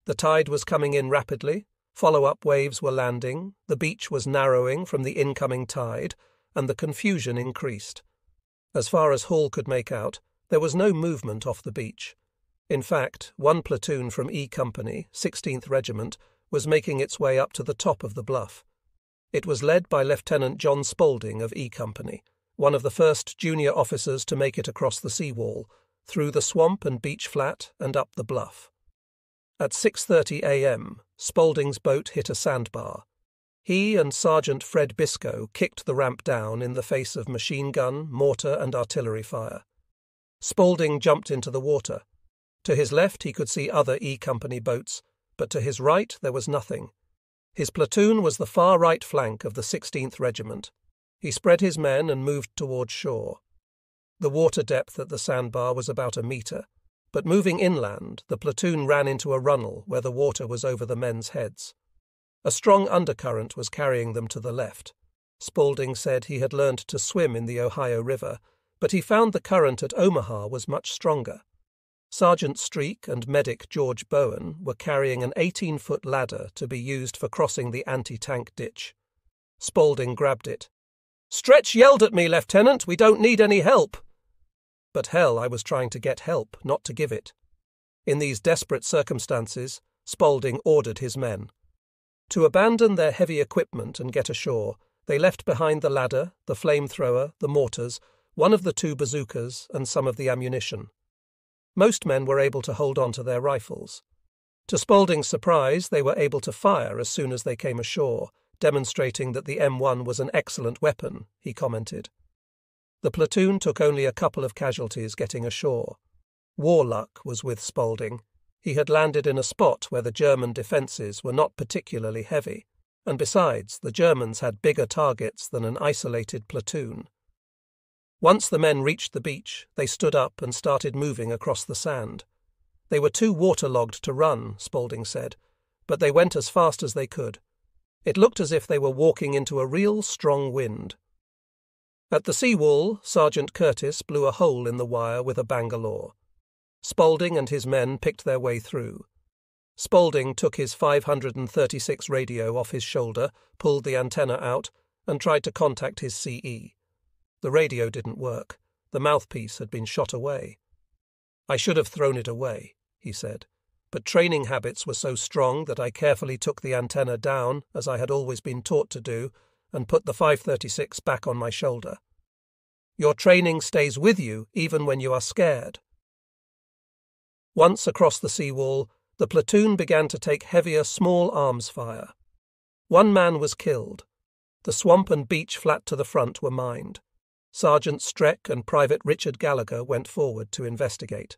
The tide was coming in rapidly, follow-up waves were landing, the beach was narrowing from the incoming tide, and the confusion increased. As far as Hall could make out, there was no movement off the beach. In fact, one platoon from E Company, 16th Regiment, was making its way up to the top of the bluff. It was led by Lieutenant John Spaulding of E Company, one of the first junior officers to make it across the seawall, through the swamp and beach flat and up the bluff. At 6:30 a.m., Spaulding's boat hit a sandbar. He and Sergeant Fred Biscoe kicked the ramp down in the face of machine gun, mortar and artillery fire. Spaulding jumped into the water. To his left he could see other E Company boats, but to his right there was nothing. His platoon was the far right flank of the 16th Regiment. He spread his men and moved towards shore. The water depth at the sandbar was about a metre, but moving inland, the platoon ran into a runnel where the water was over the men's heads. A strong undercurrent was carrying them to the left. Spaulding said he had learned to swim in the Ohio River, but he found the current at Omaha was much stronger. Sergeant Streak and medic George Bowen were carrying an 18-foot ladder to be used for crossing the anti-tank ditch. Spaulding grabbed it. "Stretch yelled at me, Lieutenant, we don't need any help." But hell, I was trying to get help, not to give it. In these desperate circumstances, Spaulding ordered his men to abandon their heavy equipment and get ashore. They left behind the ladder, the flamethrower, the mortars, one of the 2 bazookas, and some of the ammunition. Most men were able to hold on to their rifles. To Spaulding's surprise, they were able to fire as soon as they came ashore, demonstrating that the M1 was an excellent weapon, he commented. The platoon took only a couple of casualties getting ashore. War luck was with Spaulding. He had landed in a spot where the German defences were not particularly heavy, and besides, the Germans had bigger targets than an isolated platoon. Once the men reached the beach, they stood up and started moving across the sand. They were too waterlogged to run, Spaulding said, but they went as fast as they could. It looked as if they were walking into a real strong wind. At the seawall, Sergeant Curtis blew a hole in the wire with a Bangalore. Spaulding and his men picked their way through. Spaulding took his 536 radio off his shoulder, pulled the antenna out, and tried to contact his CE. The radio didn't work. The mouthpiece had been shot away. "I should have thrown it away," he said, "but training habits were so strong that I carefully took the antenna down, as I had always been taught to do, and put the 536 back on my shoulder. Your training stays with you even when you are scared." Once across the seawall, the platoon began to take heavier small arms fire. One man was killed. The swamp and beach flat to the front were mined. Sergeant Streck and Private Richard Gallagher went forward to investigate.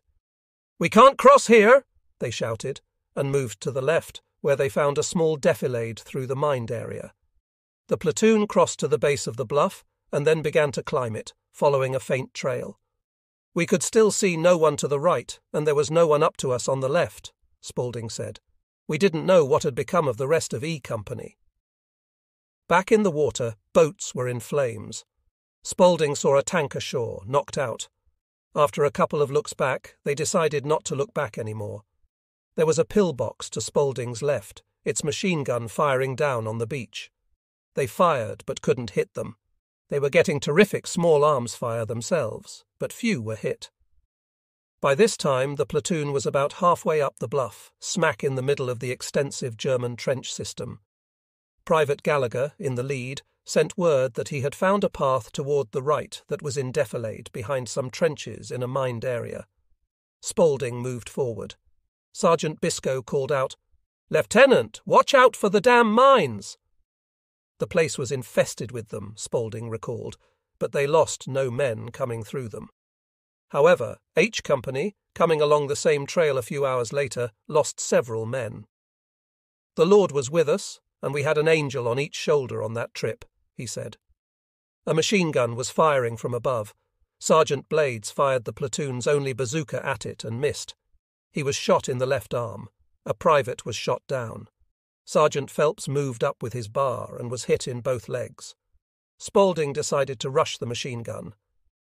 "We can't cross here," they shouted, and moved to the left, where they found a small defilade through the mined area. The platoon crossed to the base of the bluff and then began to climb it, following a faint trail. "We could still see no one to the right, and there was no one up to us on the left," Spaulding said. "We didn't know what had become of the rest of E Company." Back in the water, boats were in flames. Spaulding saw a tank ashore, knocked out. After a couple of looks back, they decided not to look back anymore. There was a pillbox to Spaulding's left, its machine gun firing down on the beach. They fired but couldn't hit them. They were getting terrific small arms fire themselves, but few were hit. By this time, the platoon was about halfway up the bluff, smack in the middle of the extensive German trench system. Private Gallagher, in the lead, sent word that he had found a path toward the right that was in defilade behind some trenches in a mined area. Spaulding moved forward. Sergeant Biscoe called out, "Lieutenant, watch out for the damn mines!" The place was infested with them, Spaulding recalled, but they lost no men coming through them. However, H Company, coming along the same trail a few hours later, lost several men. "The Lord was with us, and we had an angel on each shoulder on that trip," he said. A machine gun was firing from above. Sergeant Blades fired the platoon's only bazooka at it and missed. He was shot in the left arm. A private was shot down. Sergeant Phelps moved up with his bar and was hit in both legs. Spaulding decided to rush the machine gun.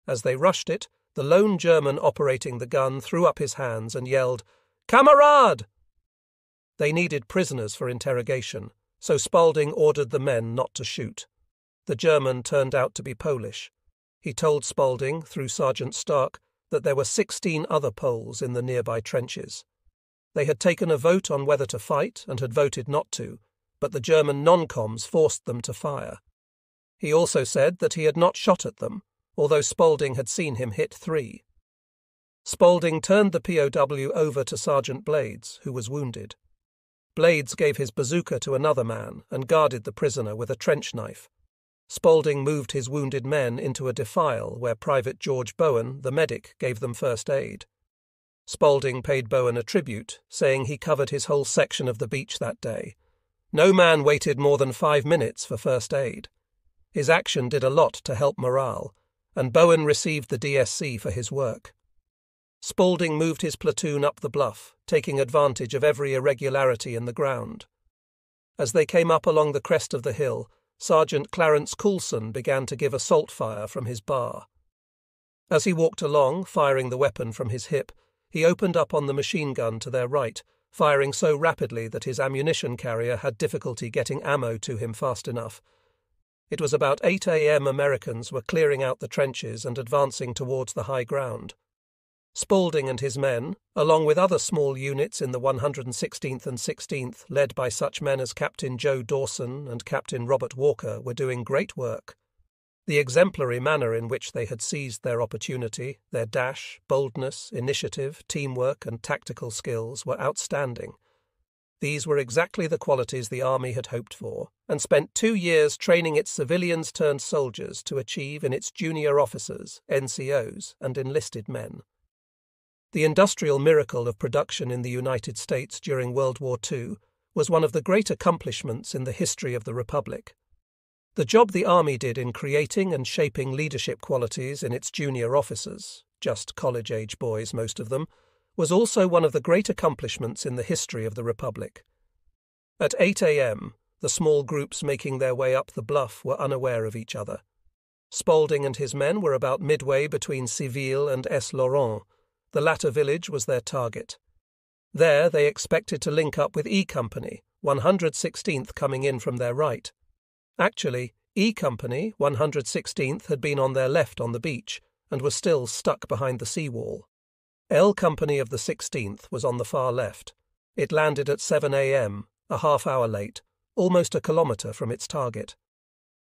As they rushed it, the lone German operating the gun threw up his hands and yelled, "Kamerad!" They needed prisoners for interrogation, so Spaulding ordered the men not to shoot. The German turned out to be Polish. He told Spaulding, through Sergeant Stark, that there were 16 other Poles in the nearby trenches. They had taken a vote on whether to fight and had voted not to, but the German non-coms forced them to fire. He also said that he had not shot at them, although Spaulding had seen him hit 3. Spaulding turned the POW over to Sergeant Blades, who was wounded. Blades gave his bazooka to another man and guarded the prisoner with a trench knife. Spaulding moved his wounded men into a defile where Private George Bowen, the medic, gave them first aid. Spaulding paid Bowen a tribute, saying he covered his whole section of the beach that day. No man waited more than 5 minutes for first aid. His action did a lot to help morale, and Bowen received the DSC for his work. Spaulding moved his platoon up the bluff, taking advantage of every irregularity in the ground. As they came up along the crest of the hill, Sergeant Clarence Coulson began to give assault fire from his bar. As he walked along, firing the weapon from his hip, he opened up on the machine gun to their right, firing so rapidly that his ammunition carrier had difficulty getting ammo to him fast enough. It was about 8 a.m. Americans were clearing out the trenches and advancing towards the high ground. Spaulding and his men, along with other small units in the 116th and 16th, led by such men as Captain Joe Dawson and Captain Robert Walker, were doing great work. The exemplary manner in which they had seized their opportunity, their dash, boldness, initiative, teamwork, and tactical skills were outstanding. These were exactly the qualities the Army had hoped for, and spent 2 years training its civilians-turned-soldiers to achieve in its junior officers, NCOs, and enlisted men. The industrial miracle of production in the United States during World War II was one of the great accomplishments in the history of the Republic. The job the Army did in creating and shaping leadership qualities in its junior officers, just college-age boys most of them, was also one of the great accomplishments in the history of the Republic. At 8 a.m., the small groups making their way up the bluff were unaware of each other. Spaulding and his men were about midway between Civille and Es-Laurent. The latter village was their target. There they expected to link up with E Company, 116th coming in from their right. Actually, E Company, 116th, had been on their left on the beach and was still stuck behind the seawall. L Company of the 16th was on the far left. It landed at 7 a.m., a half-hour late, almost a kilometre from its target.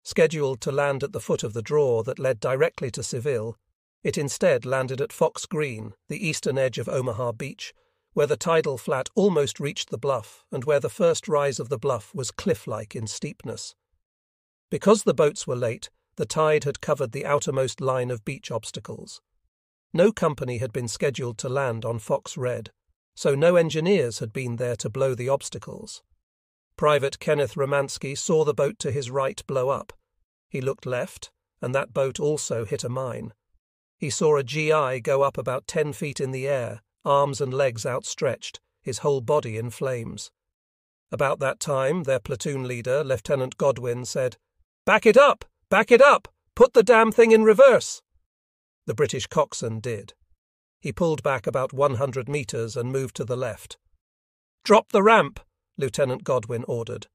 Scheduled to land at the foot of the draw that led directly to Seville, it instead landed at Fox Green, the eastern edge of Omaha Beach, where the tidal flat almost reached the bluff and where the first rise of the bluff was cliff-like in steepness. Because the boats were late, the tide had covered the outermost line of beach obstacles. No company had been scheduled to land on Fox Red, so no engineers had been there to blow the obstacles. Private Kenneth Romansky saw the boat to his right blow up. He looked left, and that boat also hit a mine. He saw a GI go up about 10 feet in the air, arms and legs outstretched, his whole body in flames. About that time, their platoon leader, Lieutenant Godwin, said, "Back it up! Back it up! Put the damn thing in reverse!" The British coxswain did. He pulled back about 100 metres and moved to the left. "Drop the ramp," Lieutenant Godwin ordered.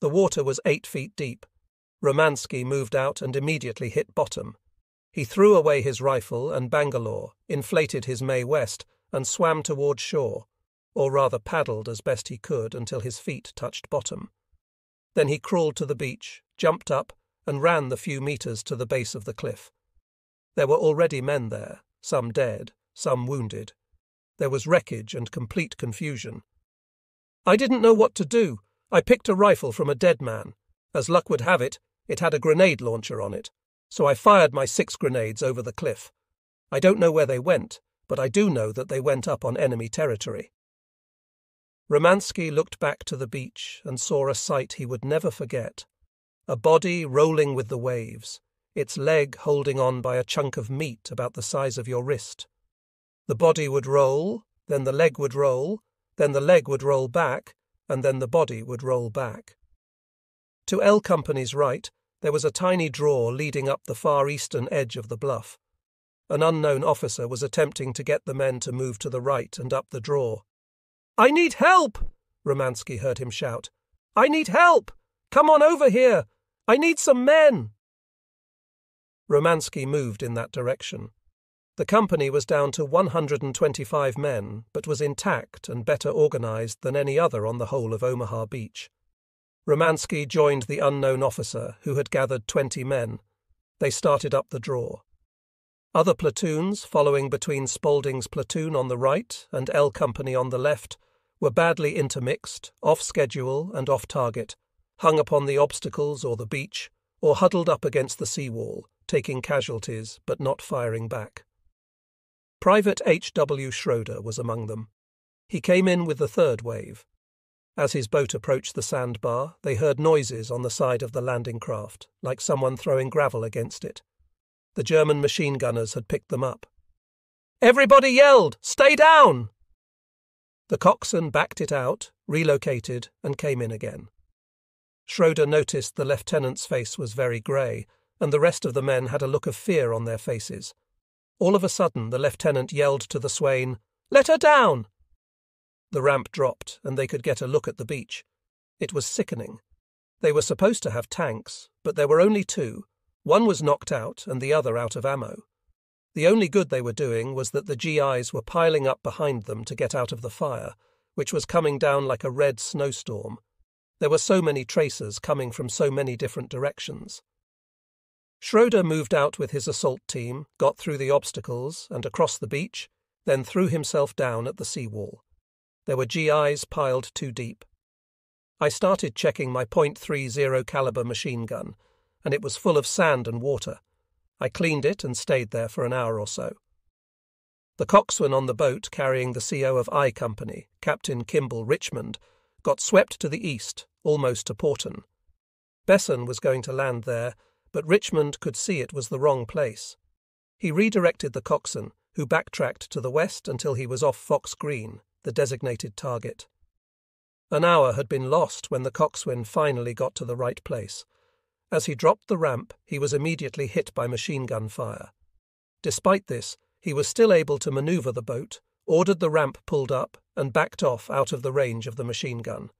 The water was 8 feet deep. Romansky moved out and immediately hit bottom. He threw away his rifle and Bangalore, inflated his Mae West, and swam toward shore, or rather paddled as best he could until his feet touched bottom. Then he crawled to the beach, jumped up, and ran the few metres to the base of the cliff. There were already men there, some dead, some wounded. There was wreckage and complete confusion. "I didn't know what to do. I picked a rifle from a dead man. As luck would have it, it had a grenade launcher on it. So I fired my 6 grenades over the cliff. I don't know where they went, but I do know that they went up on enemy territory." Romansky looked back to the beach and saw a sight he would never forget. A body rolling with the waves, its leg holding on by a chunk of meat about the size of your wrist. The body would roll, then the leg would roll, then the leg would roll back, and then the body would roll back. To L Company's right, there was a tiny draw leading up the far eastern edge of the bluff. An unknown officer was attempting to get the men to move to the right and up the draw. "I need help!" Romansky heard him shout. "I need help! Come on over here! I need some men!" Romansky moved in that direction. The company was down to 125 men, but was intact and better organized than any other on the whole of Omaha Beach. Romansky joined the unknown officer, who had gathered 20 men. They started up the draw. Other platoons, following between Spaulding's platoon on the right and L Company on the left, were badly intermixed, off schedule and off target, hung upon the obstacles or the beach, or huddled up against the seawall, taking casualties but not firing back. Private H.W. Schroeder was among them. He came in with the third wave. As his boat approached the sandbar, they heard noises on the side of the landing craft, like someone throwing gravel against it. The German machine gunners had picked them up. "Everybody yelled, 'Stay down!'" The coxswain backed it out, relocated, and came in again. Schroeder noticed the lieutenant's face was very grey, and the rest of the men had a look of fear on their faces. All of a sudden the lieutenant yelled to the swain, "Let her down!" The ramp dropped, and they could get a look at the beach. It was sickening. They were supposed to have tanks, but there were only two. One was knocked out and the other out of ammo. The only good they were doing was that the GIs were piling up behind them to get out of the fire, which was coming down like a red snowstorm. There were so many tracers coming from so many different directions. Schroeder moved out with his assault team, got through the obstacles and across the beach, then threw himself down at the seawall. There were GIs piled too deep. I started checking my .30 caliber machine gun, and it was full of sand and water. I cleaned it and stayed there for an hour or so. The coxswain on the boat carrying the CO of I Company, Captain Kimball Richmond, got swept to the east, almost to Porton. Besson was going to land there, but Richmond could see it was the wrong place. He redirected the coxswain, who backtracked to the west until he was off Fox Green, the designated target. An hour had been lost when the coxswain finally got to the right place. As he dropped the ramp, he was immediately hit by machine gun fire. Despite this, he was still able to maneuver the boat, ordered the ramp pulled up, and backed off out of the range of the machine gun.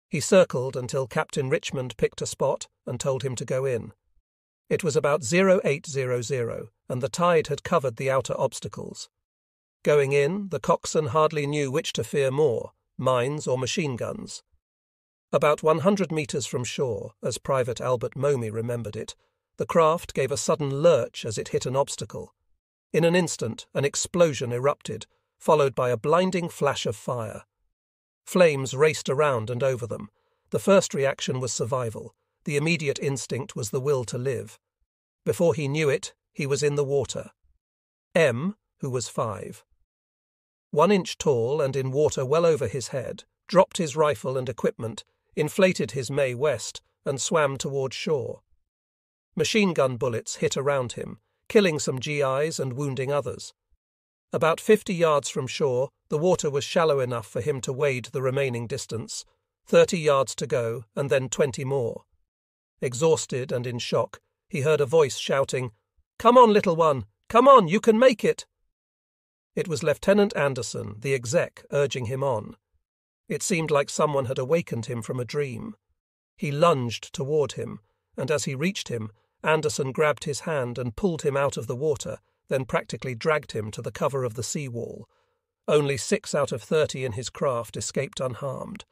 He circled until Captain Richmond picked a spot and told him to go in. It was about 0800, and the tide had covered the outer obstacles. Going in, the coxswain hardly knew which to fear more, mines or machine guns. About 100 metres from shore, as Private Albert Momey remembered it, the craft gave a sudden lurch as it hit an obstacle. In an instant, an explosion erupted, followed by a blinding flash of fire. Flames raced around and over them. The first reaction was survival. The immediate instinct was the will to live. Before he knew it, he was in the water. M, who was 5. 1 inch tall and in water well over his head, dropped his rifle and equipment, inflated his Mae West, and swam toward shore. Machine gun bullets hit around him, killing some GIs and wounding others. About 50 yards from shore, the water was shallow enough for him to wade the remaining distance, 30 yards to go, and then 20 more. Exhausted and in shock, he heard a voice shouting, "Come on, little one! Come on, you can make it!" It was Lieutenant Anderson, the exec, urging him on. It seemed like someone had awakened him from a dream. He lunged toward him, and as he reached him, Anderson grabbed his hand and pulled him out of the water, then practically dragged him to the cover of the seawall. Only 6 out of 30 in his craft escaped unharmed.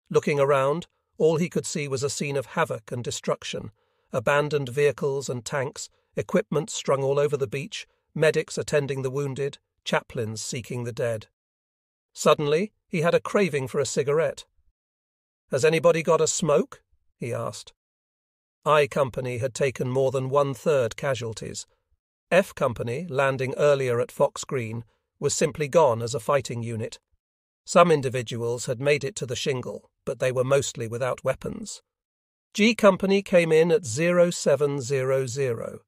Looking around, all he could see was a scene of havoc and destruction, abandoned vehicles and tanks, equipment strung all over the beach, medics attending the wounded, chaplains seeking the dead. Suddenly, he had a craving for a cigarette. "Has anybody got a smoke?" he asked. I Company had taken more than 1/3 casualties. F Company, landing earlier at Fox Green, was simply gone as a fighting unit. Some individuals had made it to the shingle, but they were mostly without weapons. G Company came in at 0700.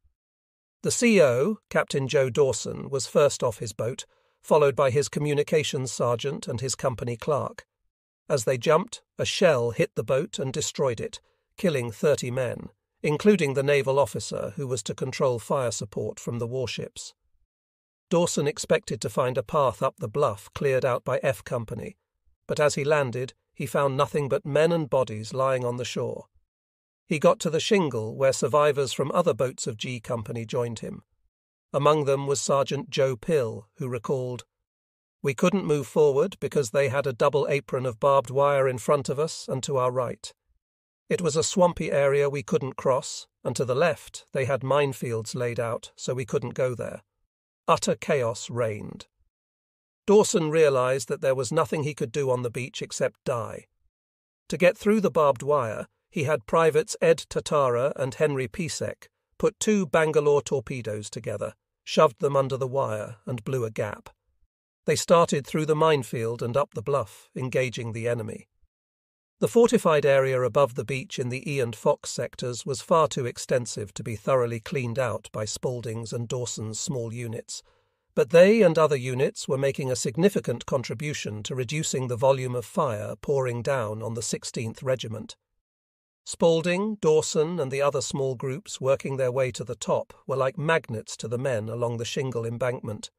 The CO, Captain Joe Dawson, was first off his boat, followed by his communications sergeant and his company clerk. As they jumped, a shell hit the boat and destroyed it, killing 30 men, including the naval officer who was to control fire support from the warships. Dawson expected to find a path up the bluff cleared out by F Company, but as he landed, he found nothing but men and bodies lying on the shore. He got to the shingle where survivors from other boats of G Company joined him. Among them was Sergeant Joe Pill, who recalled, "We couldn't move forward because they had a double apron of barbed wire in front of us and to our right. It was a swampy area we couldn't cross, and to the left they had minefields laid out so we couldn't go there. Utter chaos reigned." Dawson realized that there was nothing he could do on the beach except die. To get through the barbed wire, he had Privates Ed Tatara and Henry Pisek put 2 Bangalore torpedoes together, shoved them under the wire, and blew a gap. They started through the minefield and up the bluff, engaging the enemy. The fortified area above the beach in the E and Fox sectors was far too extensive to be thoroughly cleaned out by Spaulding's and Dawson's small units, but they and other units were making a significant contribution to reducing the volume of fire pouring down on the 16th Regiment. Spaulding, Dawson, and the other small groups working their way to the top were like magnets to the men along the shingle embankment.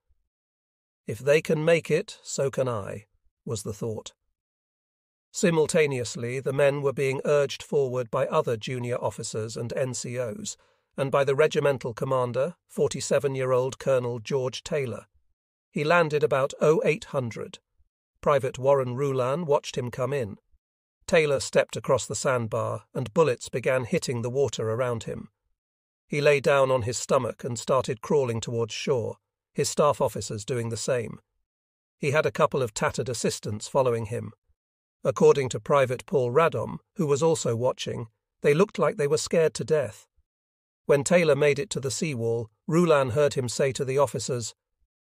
If they can make it, so can I, was the thought. Simultaneously, the men were being urged forward by other junior officers and NCOs, and by the regimental commander, 47-year-old Colonel George Taylor. He landed about 0800. Private Warren Roulan watched him come in. Taylor stepped across the sandbar, and bullets began hitting the water around him. He lay down on his stomach and started crawling towards shore, his staff officers doing the same. He had a couple of tattered assistants following him. According to Private Paul Radom, who was also watching, they looked like they were scared to death. When Taylor made it to the seawall, Roulan heard him say to the officers,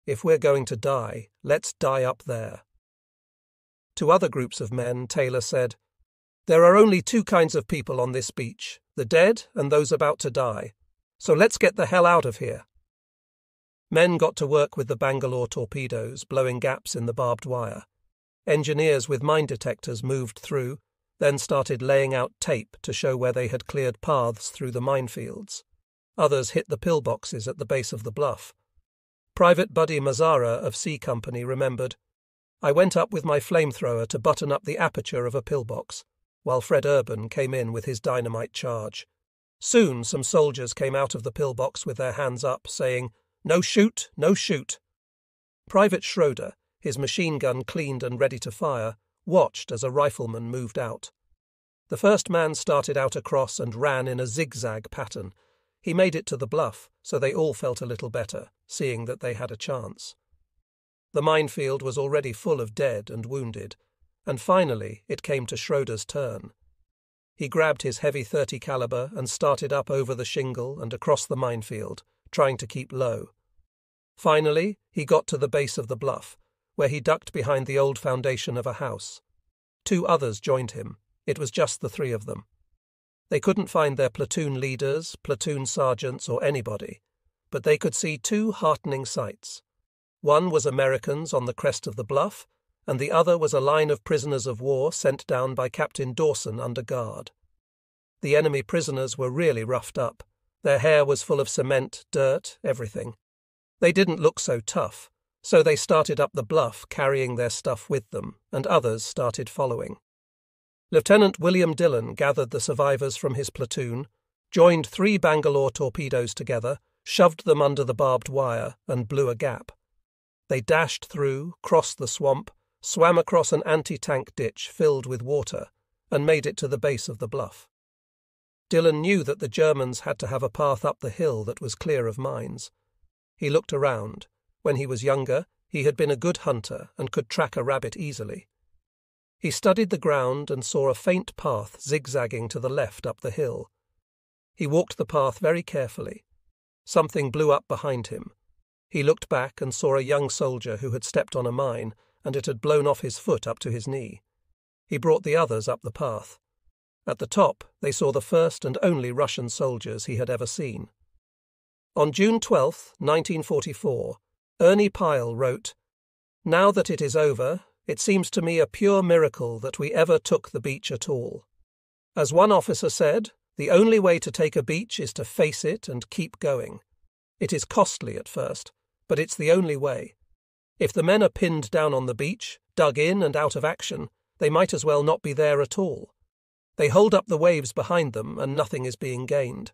"If we're going to die, let's die up there." To other groups of men, Taylor said, "There are only two kinds of people on this beach, the dead and those about to die. So let's get the hell out of here." Men got to work with the Bangalore torpedoes, blowing gaps in the barbed wire. Engineers with mine detectors moved through, then started laying out tape to show where they had cleared paths through the minefields. Others hit the pillboxes at the base of the bluff. Private Buddy Mazzara of C Company remembered, "I went up with my flamethrower to button up the aperture of a pillbox, while Fred Urban came in with his dynamite charge. Soon some soldiers came out of the pillbox with their hands up, saying, 'No shoot, no shoot.' Private Schroeder, his machine gun cleaned and ready to fire, watched as a rifleman moved out. The first man started out across and ran in a zigzag pattern. He made it to the bluff, so they all felt a little better, seeing that they had a chance. The minefield was already full of dead and wounded, and finally it came to Schroeder's turn. He grabbed his heavy .30 caliber and started up over the shingle and across the minefield, trying to keep low. Finally, he got to the base of the bluff, where he ducked behind the old foundation of a house. Two others joined him. It was just the three of them. They couldn't find their platoon leaders, platoon sergeants, or anybody, but they could see two heartening sights. One was Americans on the crest of the bluff, and the other was a line of prisoners of war sent down by Captain Dawson under guard. The enemy prisoners were really roughed up. Their hair was full of cement, dirt, everything. They didn't look so tough, so they started up the bluff carrying their stuff with them, and others started following. Lieutenant William Dillon gathered the survivors from his platoon, joined 3 Bangalore torpedoes together, shoved them under the barbed wire, and blew a gap. They dashed through, crossed the swamp, swam across an anti-tank ditch filled with water, and made it to the base of the bluff. Dillon knew that the Germans had to have a path up the hill that was clear of mines. He looked around. When he was younger, he had been a good hunter and could track a rabbit easily. He studied the ground and saw a faint path zigzagging to the left up the hill. He walked the path very carefully. Something blew up behind him. He looked back and saw a young soldier who had stepped on a mine, and it had blown off his foot up to his knee. He brought the others up the path. At the top, they saw the first and only Russian soldiers he had ever seen. On June 12, 1944, Ernie Pyle wrote, "Now that it is over, it seems to me a pure miracle that we ever took the beach at all. As one officer said, the only way to take a beach is to face it and keep going. It is costly at first, but it's the only way. If the men are pinned down on the beach, dug in and out of action, they might as well not be there at all. They hold up the waves behind them and nothing is being gained.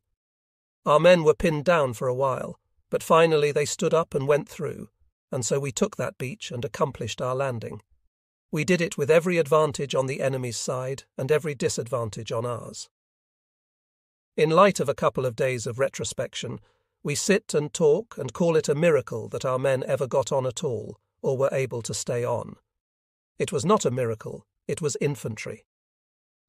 Our men were pinned down for a while, but finally they stood up and went through, and so we took that beach and accomplished our landing. We did it with every advantage on the enemy's side and every disadvantage on ours." In light of a couple of days of retrospection, we sit and talk and call it a miracle that our men ever got on at all, or were able to stay on. It was not a miracle, it was infantry.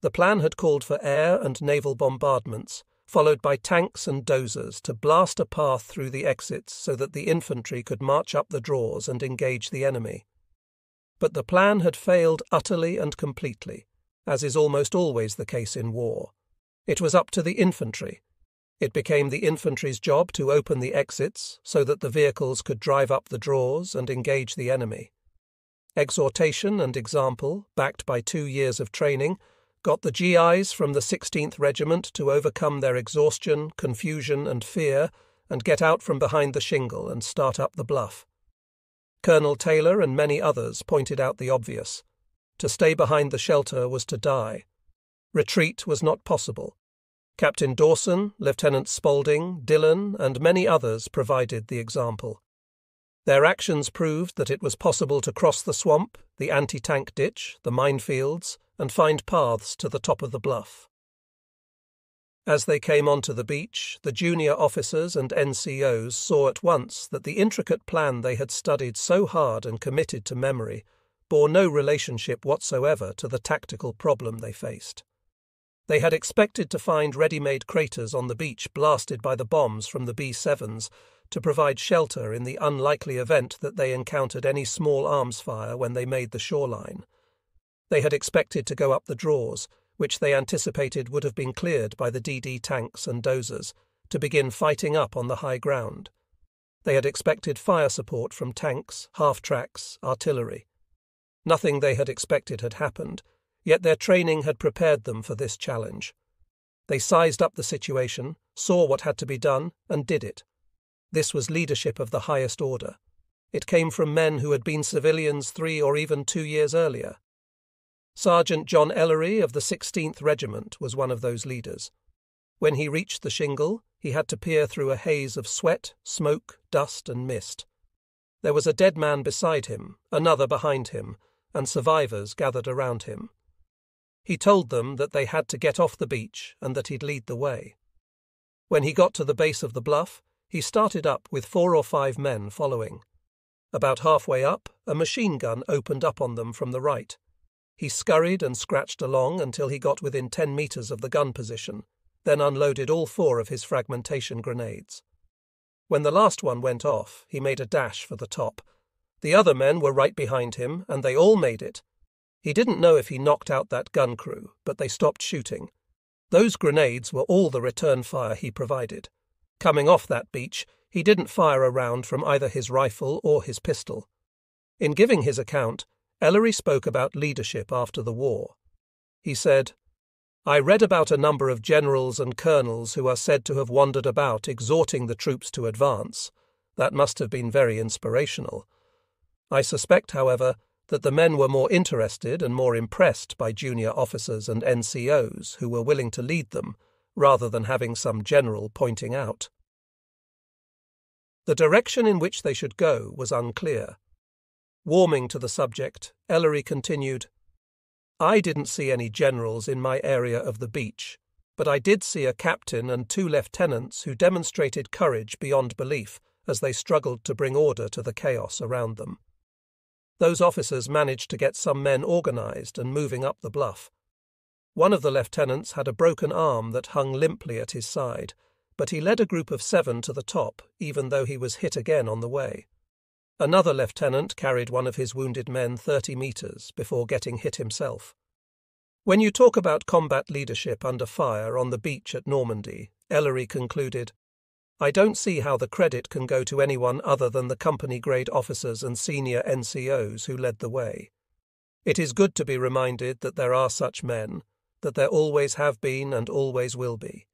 The plan had called for air and naval bombardments, followed by tanks and dozers to blast a path through the exits so that the infantry could march up the draws and engage the enemy. But the plan had failed utterly and completely, as is almost always the case in war. It was up to the infantry. It became the infantry's job to open the exits so that the vehicles could drive up the draws and engage the enemy. Exhortation and example, backed by 2 years of training, got the GIs from the 16th Regiment to overcome their exhaustion, confusion and fear and get out from behind the shingle and start up the bluff. Colonel Taylor and many others pointed out the obvious. To stay behind the shelter was to die. Retreat was not possible. Captain Dawson, Lieutenant Spaulding, Dillon, and many others provided the example. Their actions proved that it was possible to cross the swamp, the anti-tank ditch, the minefields, and find paths to the top of the bluff. As they came onto the beach, the junior officers and NCOs saw at once that the intricate plan they had studied so hard and committed to memory bore no relationship whatsoever to the tactical problem they faced. They had expected to find ready-made craters on the beach blasted by the bombs from the B-7s to provide shelter in the unlikely event that they encountered any small arms fire when they made the shoreline. They had expected to go up the draws, which they anticipated would have been cleared by the DD tanks and dozers, to begin fighting up on the high ground. They had expected fire support from tanks, half-tracks, artillery. Nothing they had expected had happened, yet their training had prepared them for this challenge. They sized up the situation, saw what had to be done, and did it. This was leadership of the highest order. It came from men who had been civilians 3 or even 2 years earlier. Sergeant John Ellery of the 16th Regiment was one of those leaders. When he reached the shingle, he had to peer through a haze of sweat, smoke, dust, and mist. There was a dead man beside him, another behind him, and survivors gathered around him. He told them that they had to get off the beach and that he'd lead the way. When he got to the base of the bluff, he started up with 4 or 5 men following. About halfway up, a machine gun opened up on them from the right. He scurried and scratched along until he got within 10 meters of the gun position, then unloaded all 4 of his fragmentation grenades. When the last one went off, he made a dash for the top. The other men were right behind him, and they all made it. He didn't know if he knocked out that gun crew, but they stopped shooting. Those grenades were all the return fire he provided. Coming off that beach, he didn't fire a round from either his rifle or his pistol. In giving his account, Ellery spoke about leadership after the war. He said, "I read about a number of generals and colonels who are said to have wandered about exhorting the troops to advance. That must have been very inspirational. I suspect, however, that the men were more interested and more impressed by junior officers and NCOs who were willing to lead them, rather than having some general pointing out." The direction in which they should go was unclear. Warming to the subject, Ellery continued, "I didn't see any generals in my area of the beach, but I did see a captain and 2 lieutenants who demonstrated courage beyond belief as they struggled to bring order to the chaos around them. Those officers managed to get some men organized and moving up the bluff. One of the lieutenants had a broken arm that hung limply at his side, but he led a group of 7 to the top, even though he was hit again on the way. Another lieutenant carried one of his wounded men 30 meters before getting hit himself. When you talk about combat leadership under fire on the beach at Normandy, Ellery concluded, "I don't see how the credit can go to anyone other than the company-grade officers and senior NCOs who led the way. It is good to be reminded that there are such men, that there always have been and always will be.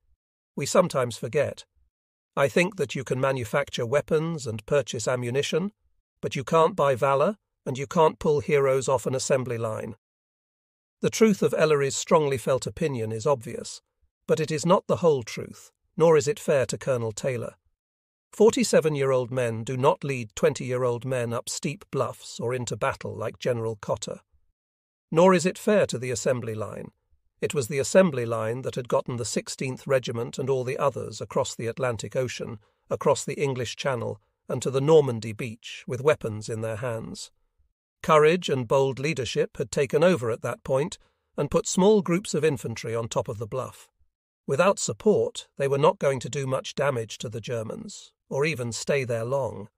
We sometimes forget. I think that you can manufacture weapons and purchase ammunition, but you can't buy valor and you can't pull heroes off an assembly line." The truth of Ellery's strongly felt opinion is obvious, but it is not the whole truth, nor is it fair to Colonel Taylor. 47-year-old men do not lead 20-year-old men up steep bluffs or into battle like General Cotter. Nor is it fair to the assembly line. It was the assembly line that had gotten the 16th Regiment and all the others across the Atlantic Ocean, across the English Channel, and to the Normandy beach with weapons in their hands. Courage and bold leadership had taken over at that point and put small groups of infantry on top of the bluff. Without support, they were not going to do much damage to the Germans, or even stay there long.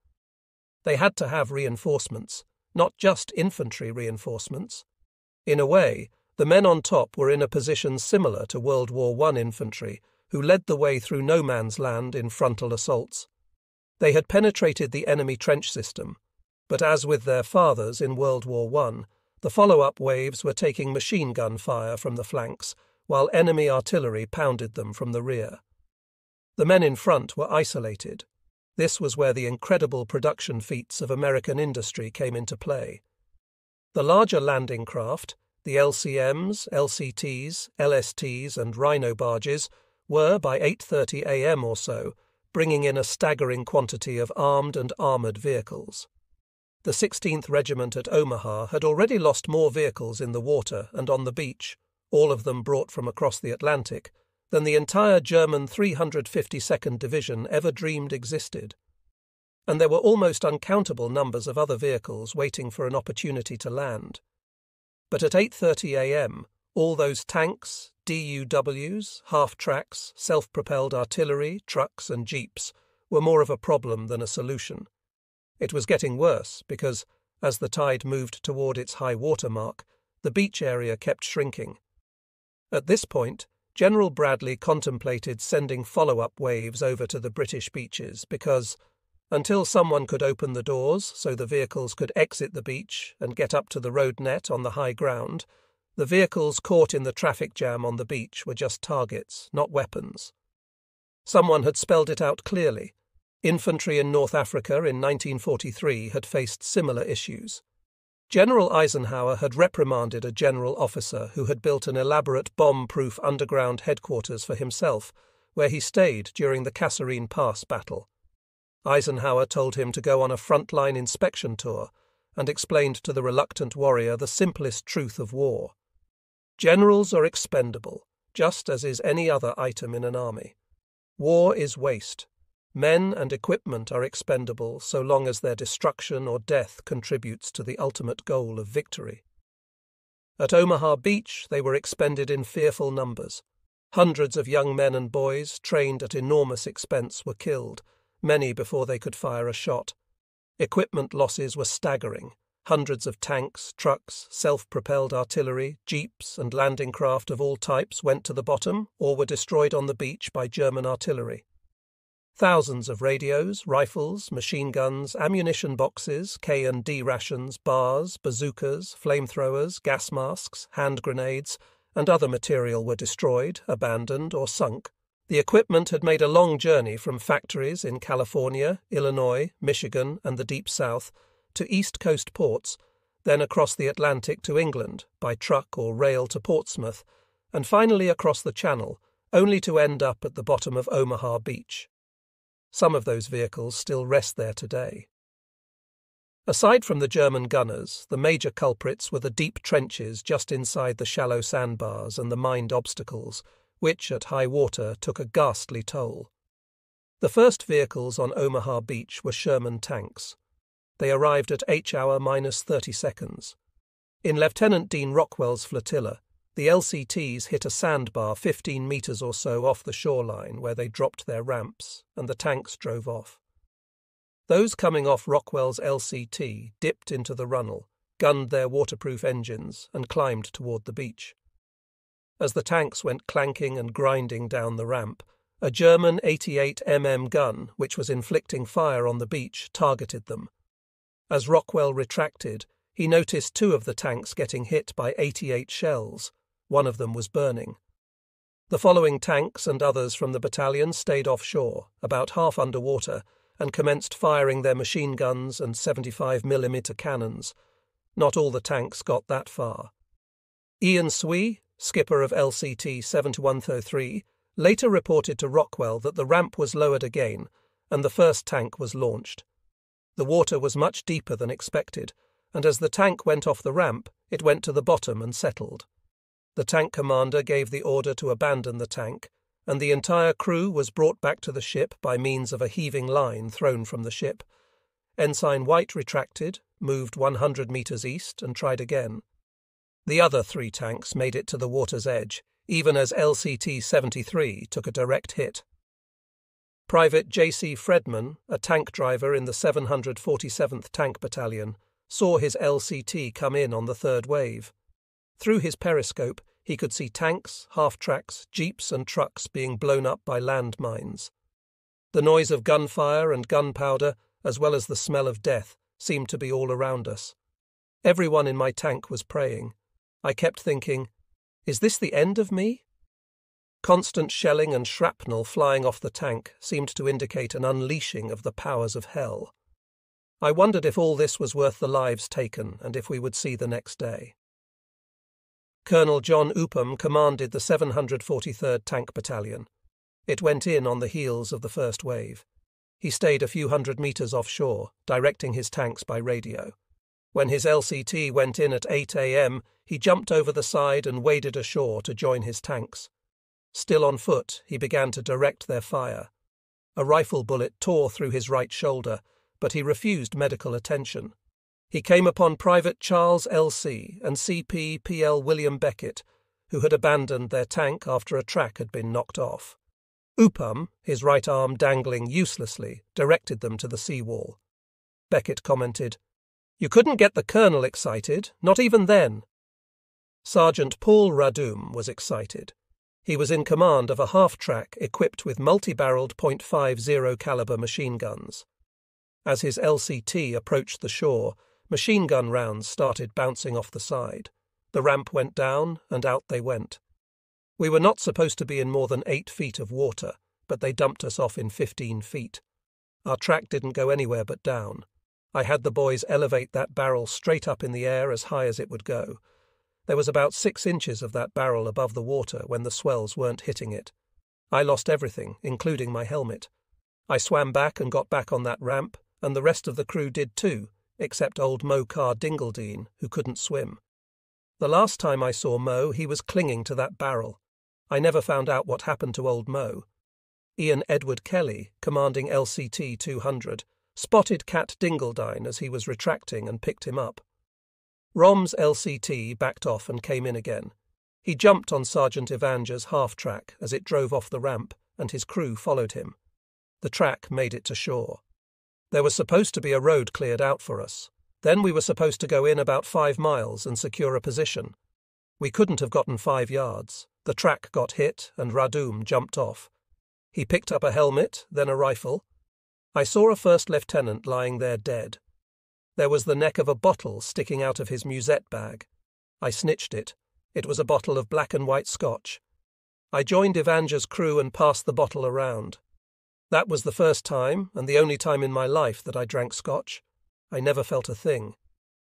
They had to have reinforcements, not just infantry reinforcements. In a way, the men on top were in a position similar to World War I infantry, who led the way through no man's land in frontal assaults. They had penetrated the enemy trench system, but as with their fathers in World War I, The follow-up waves were taking machine gun fire from the flanks, while enemy artillery pounded them from the rear. The men in front were isolated. This was where the incredible production feats of American industry came into play. The larger landing craft, the LCMs, LCTs, LSTs and Rhino barges, were, by 8:30 a.m. or so, bringing in a staggering quantity of armed and armoured vehicles. The 16th Regiment at Omaha had already lost more vehicles in the water and on the beach, all of them brought from across the Atlantic, than the entire German 352nd Division ever dreamed existed. And there were almost uncountable numbers of other vehicles waiting for an opportunity to land. But at 8:30 a.m., all those tanks, DUWs, half-tracks, self-propelled artillery, trucks and jeeps were more of a problem than a solution. It was getting worse because, as the tide moved toward its high water mark, the beach area kept shrinking. At this point, General Bradley contemplated sending follow-up waves over to the British beaches because, until someone could open the doors so the vehicles could exit the beach and get up to the road net on the high ground, the vehicles caught in the traffic jam on the beach were just targets, not weapons. Someone had spelled it out clearly. Infantry in North Africa in 1943 had faced similar issues. General Eisenhower had reprimanded a general officer who had built an elaborate bomb-proof underground headquarters for himself, where he stayed during the Kasserine Pass battle. Eisenhower told him to go on a frontline inspection tour and explained to the reluctant warrior the simplest truth of war. Generals are expendable, just as is any other item in an army. War is waste. Men and equipment are expendable so long as their destruction or death contributes to the ultimate goal of victory. At Omaha Beach, they were expended in fearful numbers. Hundreds of young men and boys, trained at enormous expense, were killed, many before they could fire a shot. Equipment losses were staggering. Hundreds of tanks, trucks, self-propelled artillery, jeeps and landing craft of all types went to the bottom or were destroyed on the beach by German artillery. Thousands of radios, rifles, machine guns, ammunition boxes, K&D rations, bars, bazookas, flamethrowers, gas masks, hand grenades, and other material were destroyed, abandoned, or sunk. The equipment had made a long journey from factories in California, Illinois, Michigan, and the Deep South to East Coast ports, then across the Atlantic to England, by truck or rail to Portsmouth, and finally across the Channel, only to end up at the bottom of Omaha Beach. Some of those vehicles still rest there today. Aside from the German gunners, the major culprits were the deep trenches just inside the shallow sandbars and the mined obstacles, which at high water took a ghastly toll. The first vehicles on Omaha Beach were Sherman tanks. They arrived at H-hour minus 30 seconds. In Lieutenant Dean Rockwell's flotilla, the LCTs hit a sandbar 15 meters or so off the shoreline where they dropped their ramps, and the tanks drove off. Those coming off Rockwell's LCT dipped into the runnel, gunned their waterproof engines, and climbed toward the beach. As the tanks went clanking and grinding down the ramp, a German 88 gun, which was inflicting fire on the beach, targeted them. As Rockwell retracted, he noticed two of the tanks getting hit by 88 shells. One of them was burning. The following tanks and others from the battalion stayed offshore, about half underwater, and commenced firing their machine guns and 75mm cannons. Not all the tanks got that far. Ian Swee, skipper of LCT 7103, later reported to Rockwell that the ramp was lowered again, and the first tank was launched. The water was much deeper than expected, and as the tank went off the ramp, it went to the bottom and settled. The tank commander gave the order to abandon the tank, and the entire crew was brought back to the ship by means of a heaving line thrown from the ship. Ensign White retracted, moved 100 meters east, and tried again. The other three tanks made it to the water's edge, even as LCT 73 took a direct hit. Private J.C. Fredman, a tank driver in the 747th Tank Battalion, saw his LCT come in on the third wave. Through his periscope, he could see tanks, half-tracks, jeeps and trucks being blown up by landmines. The noise of gunfire and gunpowder, as well as the smell of death, seemed to be all around us. Everyone in my tank was praying. I kept thinking, is this the end of me? Constant shelling and shrapnel flying off the tank seemed to indicate an unleashing of the powers of hell. I wondered if all this was worth the lives taken and if we would see the next day. Colonel John Upham commanded the 743rd Tank Battalion. It went in on the heels of the first wave. He stayed a few hundred meters offshore, directing his tanks by radio. When his LCT went in at 8 a.m., he jumped over the side and waded ashore to join his tanks. Still on foot, he began to direct their fire. A rifle bullet tore through his right shoulder, but he refused medical attention. He came upon Private Charles L.C. and CP P.L. William Beckett, who had abandoned their tank after a track had been knocked off. Upham, his right arm dangling uselessly, directed them to the seawall. Beckett commented, "You couldn't get the colonel excited, not even then." Sergeant Paul Radum was excited. He was in command of a half-track equipped with multi-barreled .50 caliber machine guns. As his LCT approached the shore, machine gun rounds started bouncing off the side. The ramp went down, and out they went. We were not supposed to be in more than 8 feet of water, but they dumped us off in 15 feet. Our track didn't go anywhere but down. I had the boys elevate that barrel straight up in the air as high as it would go. There was about 6 inches of that barrel above the water when the swells weren't hitting it. I lost everything, including my helmet. I swam back and got back on that ramp, and the rest of the crew did too, except old Mo Carr Dingledine, who couldn't swim. The last time I saw Mo, he was clinging to that barrel. I never found out what happened to old Mo. Ian Edward Kelly, commanding LCT 200, spotted Cat Dingledine as he was retracting and picked him up. Rom's LCT backed off and came in again. He jumped on Sergeant Evanger's half-track as it drove off the ramp, and his crew followed him. The track made it to shore. There was supposed to be a road cleared out for us. Then we were supposed to go in about 5 miles and secure a position. We couldn't have gotten 5 yards. The track got hit, and Radum jumped off. He picked up a helmet, then a rifle. I saw a first lieutenant lying there dead. There was the neck of a bottle sticking out of his musette bag. I snitched it. It was a bottle of black and white scotch. I joined Evanger's crew and passed the bottle around. That was the first time, and the only time in my life, that I drank scotch. I never felt a thing.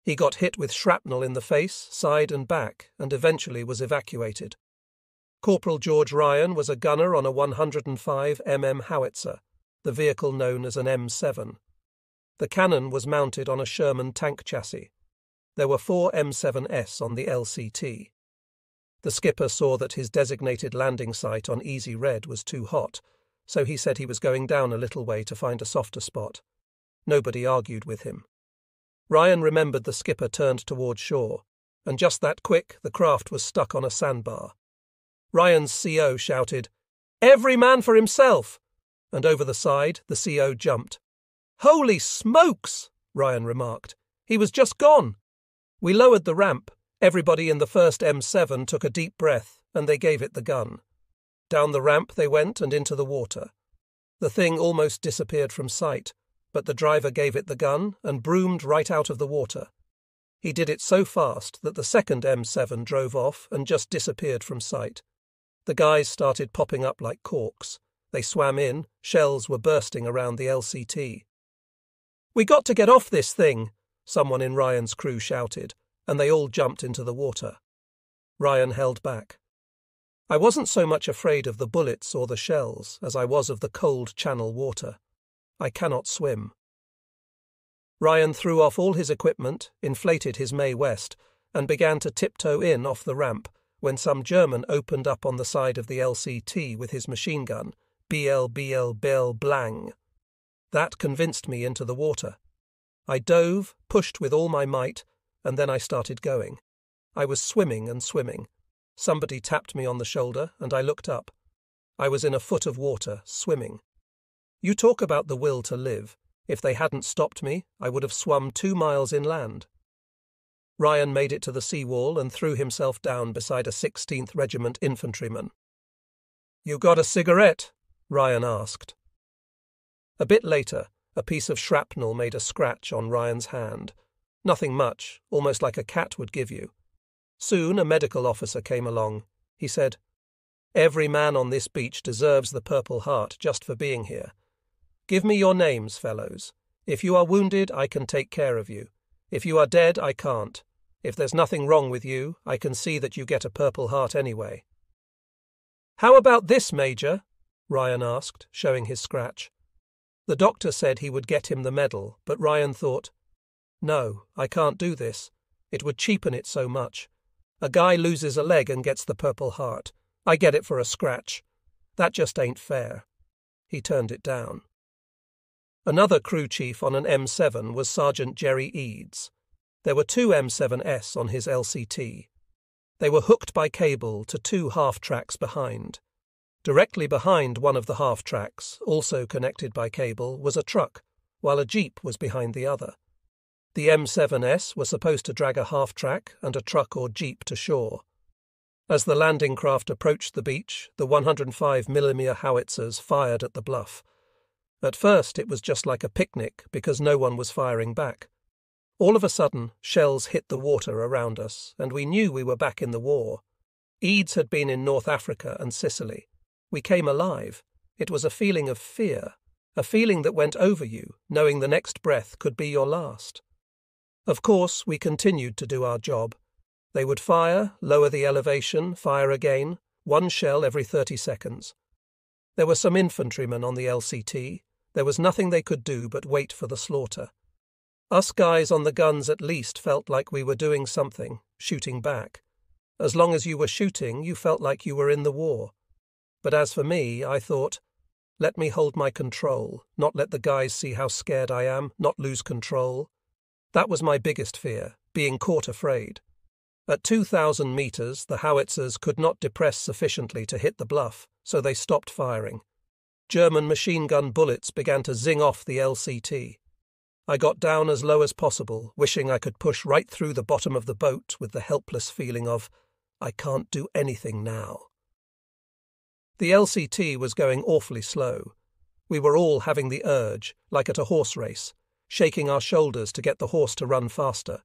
He got hit with shrapnel in the face, side and back, and eventually was evacuated. Corporal George Ryan was a gunner on a 105 mm howitzer, the vehicle known as an M7. The cannon was mounted on a Sherman tank chassis. There were 4 M7S on the LCT. The skipper saw that his designated landing site on Easy Red was too hot, so he said he was going down a little way to find a softer spot. Nobody argued with him. Ryan remembered the skipper turned toward shore, and just that quick the craft was stuck on a sandbar. Ryan's CO shouted, "Every man for himself!" and over the side the CO jumped. "Holy smokes!" Ryan remarked. "He was just gone." We lowered the ramp. Everybody in the first M7 took a deep breath, and they gave it the gun. Down the ramp they went and into the water. The thing almost disappeared from sight, but the driver gave it the gun and broomed right out of the water. He did it so fast that the second M7 drove off and just disappeared from sight. The guys started popping up like corks. They swam in, shells were bursting around the LCT. "We got to get off this thing," someone in Ryan's crew shouted, and they all jumped into the water. Ryan held back. I wasn't so much afraid of the bullets or the shells as I was of the cold channel water. I cannot swim. Ryan threw off all his equipment, inflated his Mae West, and began to tiptoe in off the ramp when some German opened up on the side of the LCT with his machine gun, BL Blang. That convinced me into the water. I dove, pushed with all my might, and then I started going. I was swimming and swimming. Somebody tapped me on the shoulder, and I looked up. I was in a foot of water, swimming. You talk about the will to live. If they hadn't stopped me, I would have swum 2 miles inland. Ryan made it to the seawall and threw himself down beside a 16th Regiment infantryman. "You got a cigarette?" Ryan asked. A bit later, a piece of shrapnel made a scratch on Ryan's hand. Nothing much, almost like a cat would give you. Soon a medical officer came along. He said, "Every man on this beach deserves the Purple Heart just for being here. Give me your names, fellows. If you are wounded, I can take care of you. If you are dead, I can't. If there's nothing wrong with you, I can see that you get a Purple Heart anyway." "How about this, Major?" Ryan asked, showing his scratch. The doctor said he would get him the medal, but Ryan thought, "No, I can't do this. It would cheapen it so much. A guy loses a leg and gets the Purple Heart. I get it for a scratch. That just ain't fair." He turned it down. Another crew chief on an M7 was Sergeant Jerry Eads. There were 2 M7S on his LCT. They were hooked by cable to 2 half-tracks behind. Directly behind one of the half-tracks, also connected by cable, was a truck, while a jeep was behind the other. The M7S were supposed to drag a half-track and a truck or jeep to shore. As the landing craft approached the beach, the 105mm howitzers fired at the bluff. At first it was just like a picnic because no one was firing back. All of a sudden, shells hit the water around us, and we knew we were back in the war. Eads had been in North Africa and Sicily. We came alive. It was a feeling of fear, a feeling that went over you, knowing the next breath could be your last. Of course, we continued to do our job. They would fire, lower the elevation, fire again, 1 shell every 30 seconds. There were some infantrymen on the LCT. There was nothing they could do but wait for the slaughter. Us guys on the guns at least felt like we were doing something, shooting back. As long as you were shooting, you felt like you were in the war. But as for me, I thought, let me hold my control, not let the guys see how scared I am, not lose control. That was my biggest fear, being caught afraid. At 2,000 meters, the howitzers could not depress sufficiently to hit the bluff, so they stopped firing. German machine gun bullets began to zing off the LCT. I got down as low as possible, wishing I could push right through the bottom of the boat with the helpless feeling of, I can't do anything now. The LCT was going awfully slow. We were all having the urge, like at a horse race, shaking our shoulders to get the horse to run faster.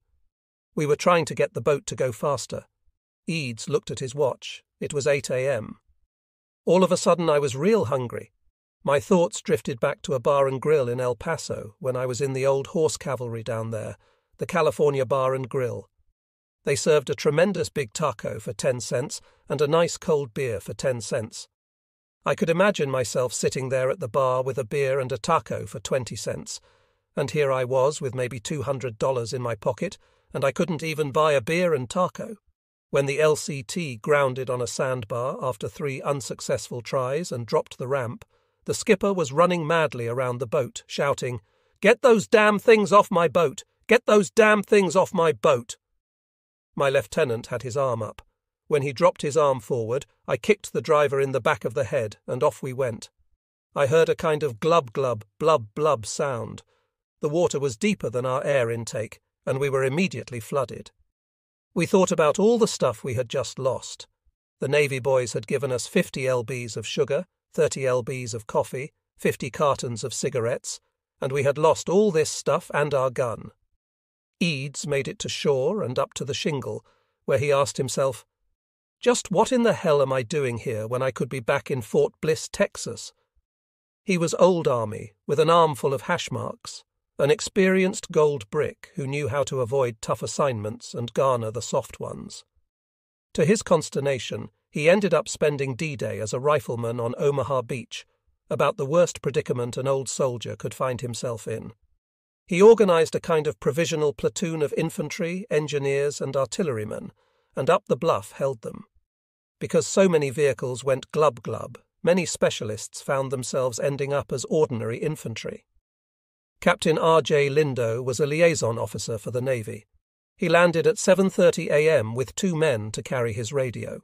We were trying to get the boat to go faster. Eads looked at his watch. It was 8 a.m. All of a sudden I was real hungry. My thoughts drifted back to a bar and grill in El Paso when I was in the old horse cavalry down there, the California Bar and Grill. They served a tremendous big taco for 10 cents and a nice cold beer for 10 cents. I could imagine myself sitting there at the bar with a beer and a taco for 20 cents, and here I was with maybe $200 in my pocket, and I couldn't even buy a beer and taco. When the LCT grounded on a sandbar after 3 unsuccessful tries and dropped the ramp, the skipper was running madly around the boat, shouting, "Get those damn things off my boat! Get those damn things off my boat!" My lieutenant had his arm up. When he dropped his arm forward, I kicked the driver in the back of the head, and off we went. I heard a kind of glub-glub, blub-blub sound. The water was deeper than our air intake, and we were immediately flooded. We thought about all the stuff we had just lost. The Navy boys had given us 50 lbs of sugar, 30 lbs of coffee, 50 cartons of cigarettes, and we had lost all this stuff and our gun. Eads made it to shore and up to the shingle, where he asked himself, just what in the hell am I doing here when I could be back in Fort Bliss, Texas? He was old Army, with an armful of hash marks, an experienced gold brick who knew how to avoid tough assignments and garner the soft ones. To his consternation, he ended up spending D-Day as a rifleman on Omaha Beach, about the worst predicament an old soldier could find himself in. He organized a kind of provisional platoon of infantry, engineers, and artillerymen, and up the bluff held them. Because so many vehicles went glub-glub, many specialists found themselves ending up as ordinary infantry. Captain R.J. Lindo was a liaison officer for the Navy. He landed at 7:30 a.m. with 2 men to carry his radio.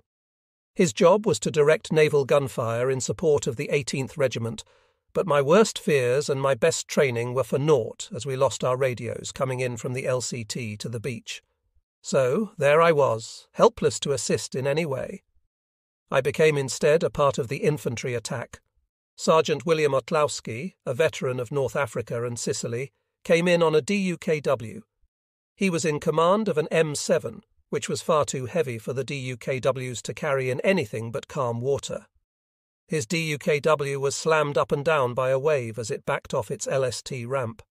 His job was to direct naval gunfire in support of the 18th Regiment, but my worst fears and my best training were for naught as we lost our radios coming in from the LCT to the beach. So there I was, helpless to assist in any way. I became instead a part of the infantry attack. Sergeant William Otlowski, a veteran of North Africa and Sicily, came in on a DUKW. He was in command of an M7, which was far too heavy for the DUKWs to carry in anything but calm water. His DUKW was slammed up and down by a wave as it backed off its LST ramp.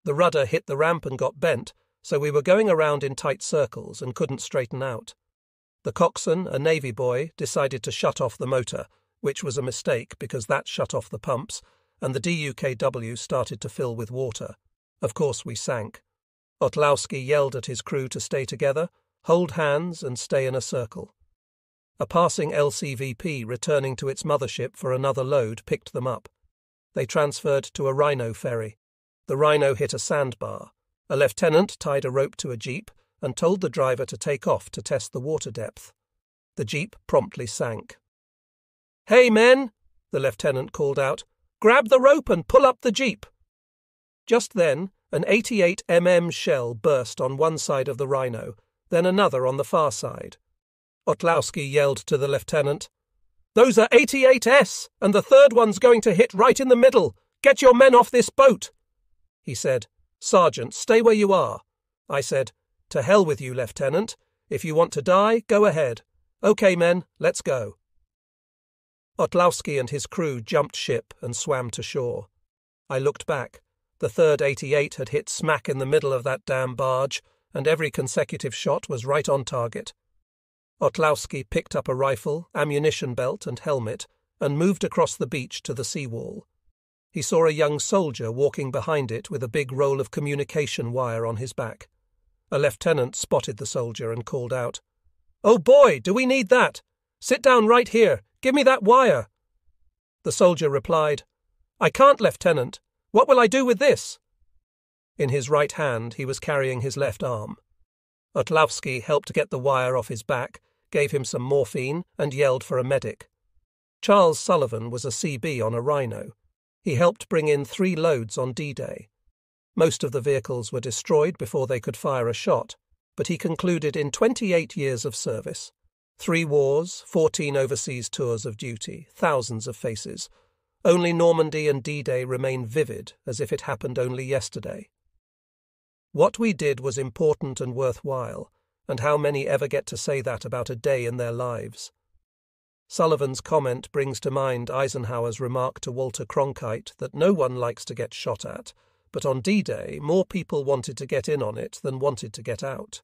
The rudder hit the ramp and got bent, so we were going around in tight circles and couldn't straighten out. The coxswain, a Navy boy, decided to shut off the motor, which was a mistake because that shut off the pumps, and the DUKW started to fill with water. Of course we sank. Otlowski yelled at his crew to stay together, hold hands and stay in a circle. A passing LCVP returning to its mothership for another load picked them up. They transferred to a Rhino ferry. The Rhino hit a sandbar. A lieutenant tied a rope to a jeep and told the driver to take off to test the water depth. The jeep promptly sank. "Hey, men!" the lieutenant called out. "Grab the rope and pull up the jeep!" Just then, an 88 shell burst on one side of the Rhino, then another on the far side. Otlowski yelled to the lieutenant, "Those are 88s, and the third one's going to hit right in the middle. Get your men off this boat!" He said, "Sergeant, stay where you are." I said, "To hell with you, Lieutenant. If you want to die, go ahead. Okay, men, let's go." Otlowski and his crew jumped ship and swam to shore. I looked back. The third 88 had hit smack in the middle of that damn barge, and every consecutive shot was right on target. Otlowski picked up a rifle, ammunition belt and helmet and moved across the beach to the seawall. He saw a young soldier walking behind it with a big roll of communication wire on his back. A lieutenant spotted the soldier and called out, "Oh boy, do we need that? Sit down right here. Give me that wire." The soldier replied, "I can't, Lieutenant. What will I do with this?" In his right hand he was carrying his left arm. Otlowski helped get the wire off his back, gave him some morphine, and yelled for a medic. Charles Sullivan was a CB on a Rhino. He helped bring in 3 loads on D-Day. Most of the vehicles were destroyed before they could fire a shot, but he concluded in 28 years of service, 3 wars, 14 overseas tours of duty, thousands of faces. Only Normandy and D-Day remain vivid as if it happened only yesterday. What we did was important and worthwhile, and how many ever get to say that about a day in their lives? Sullivan's comment brings to mind Eisenhower's remark to Walter Cronkite that no one likes to get shot at, but on D-Day more people wanted to get in on it than wanted to get out.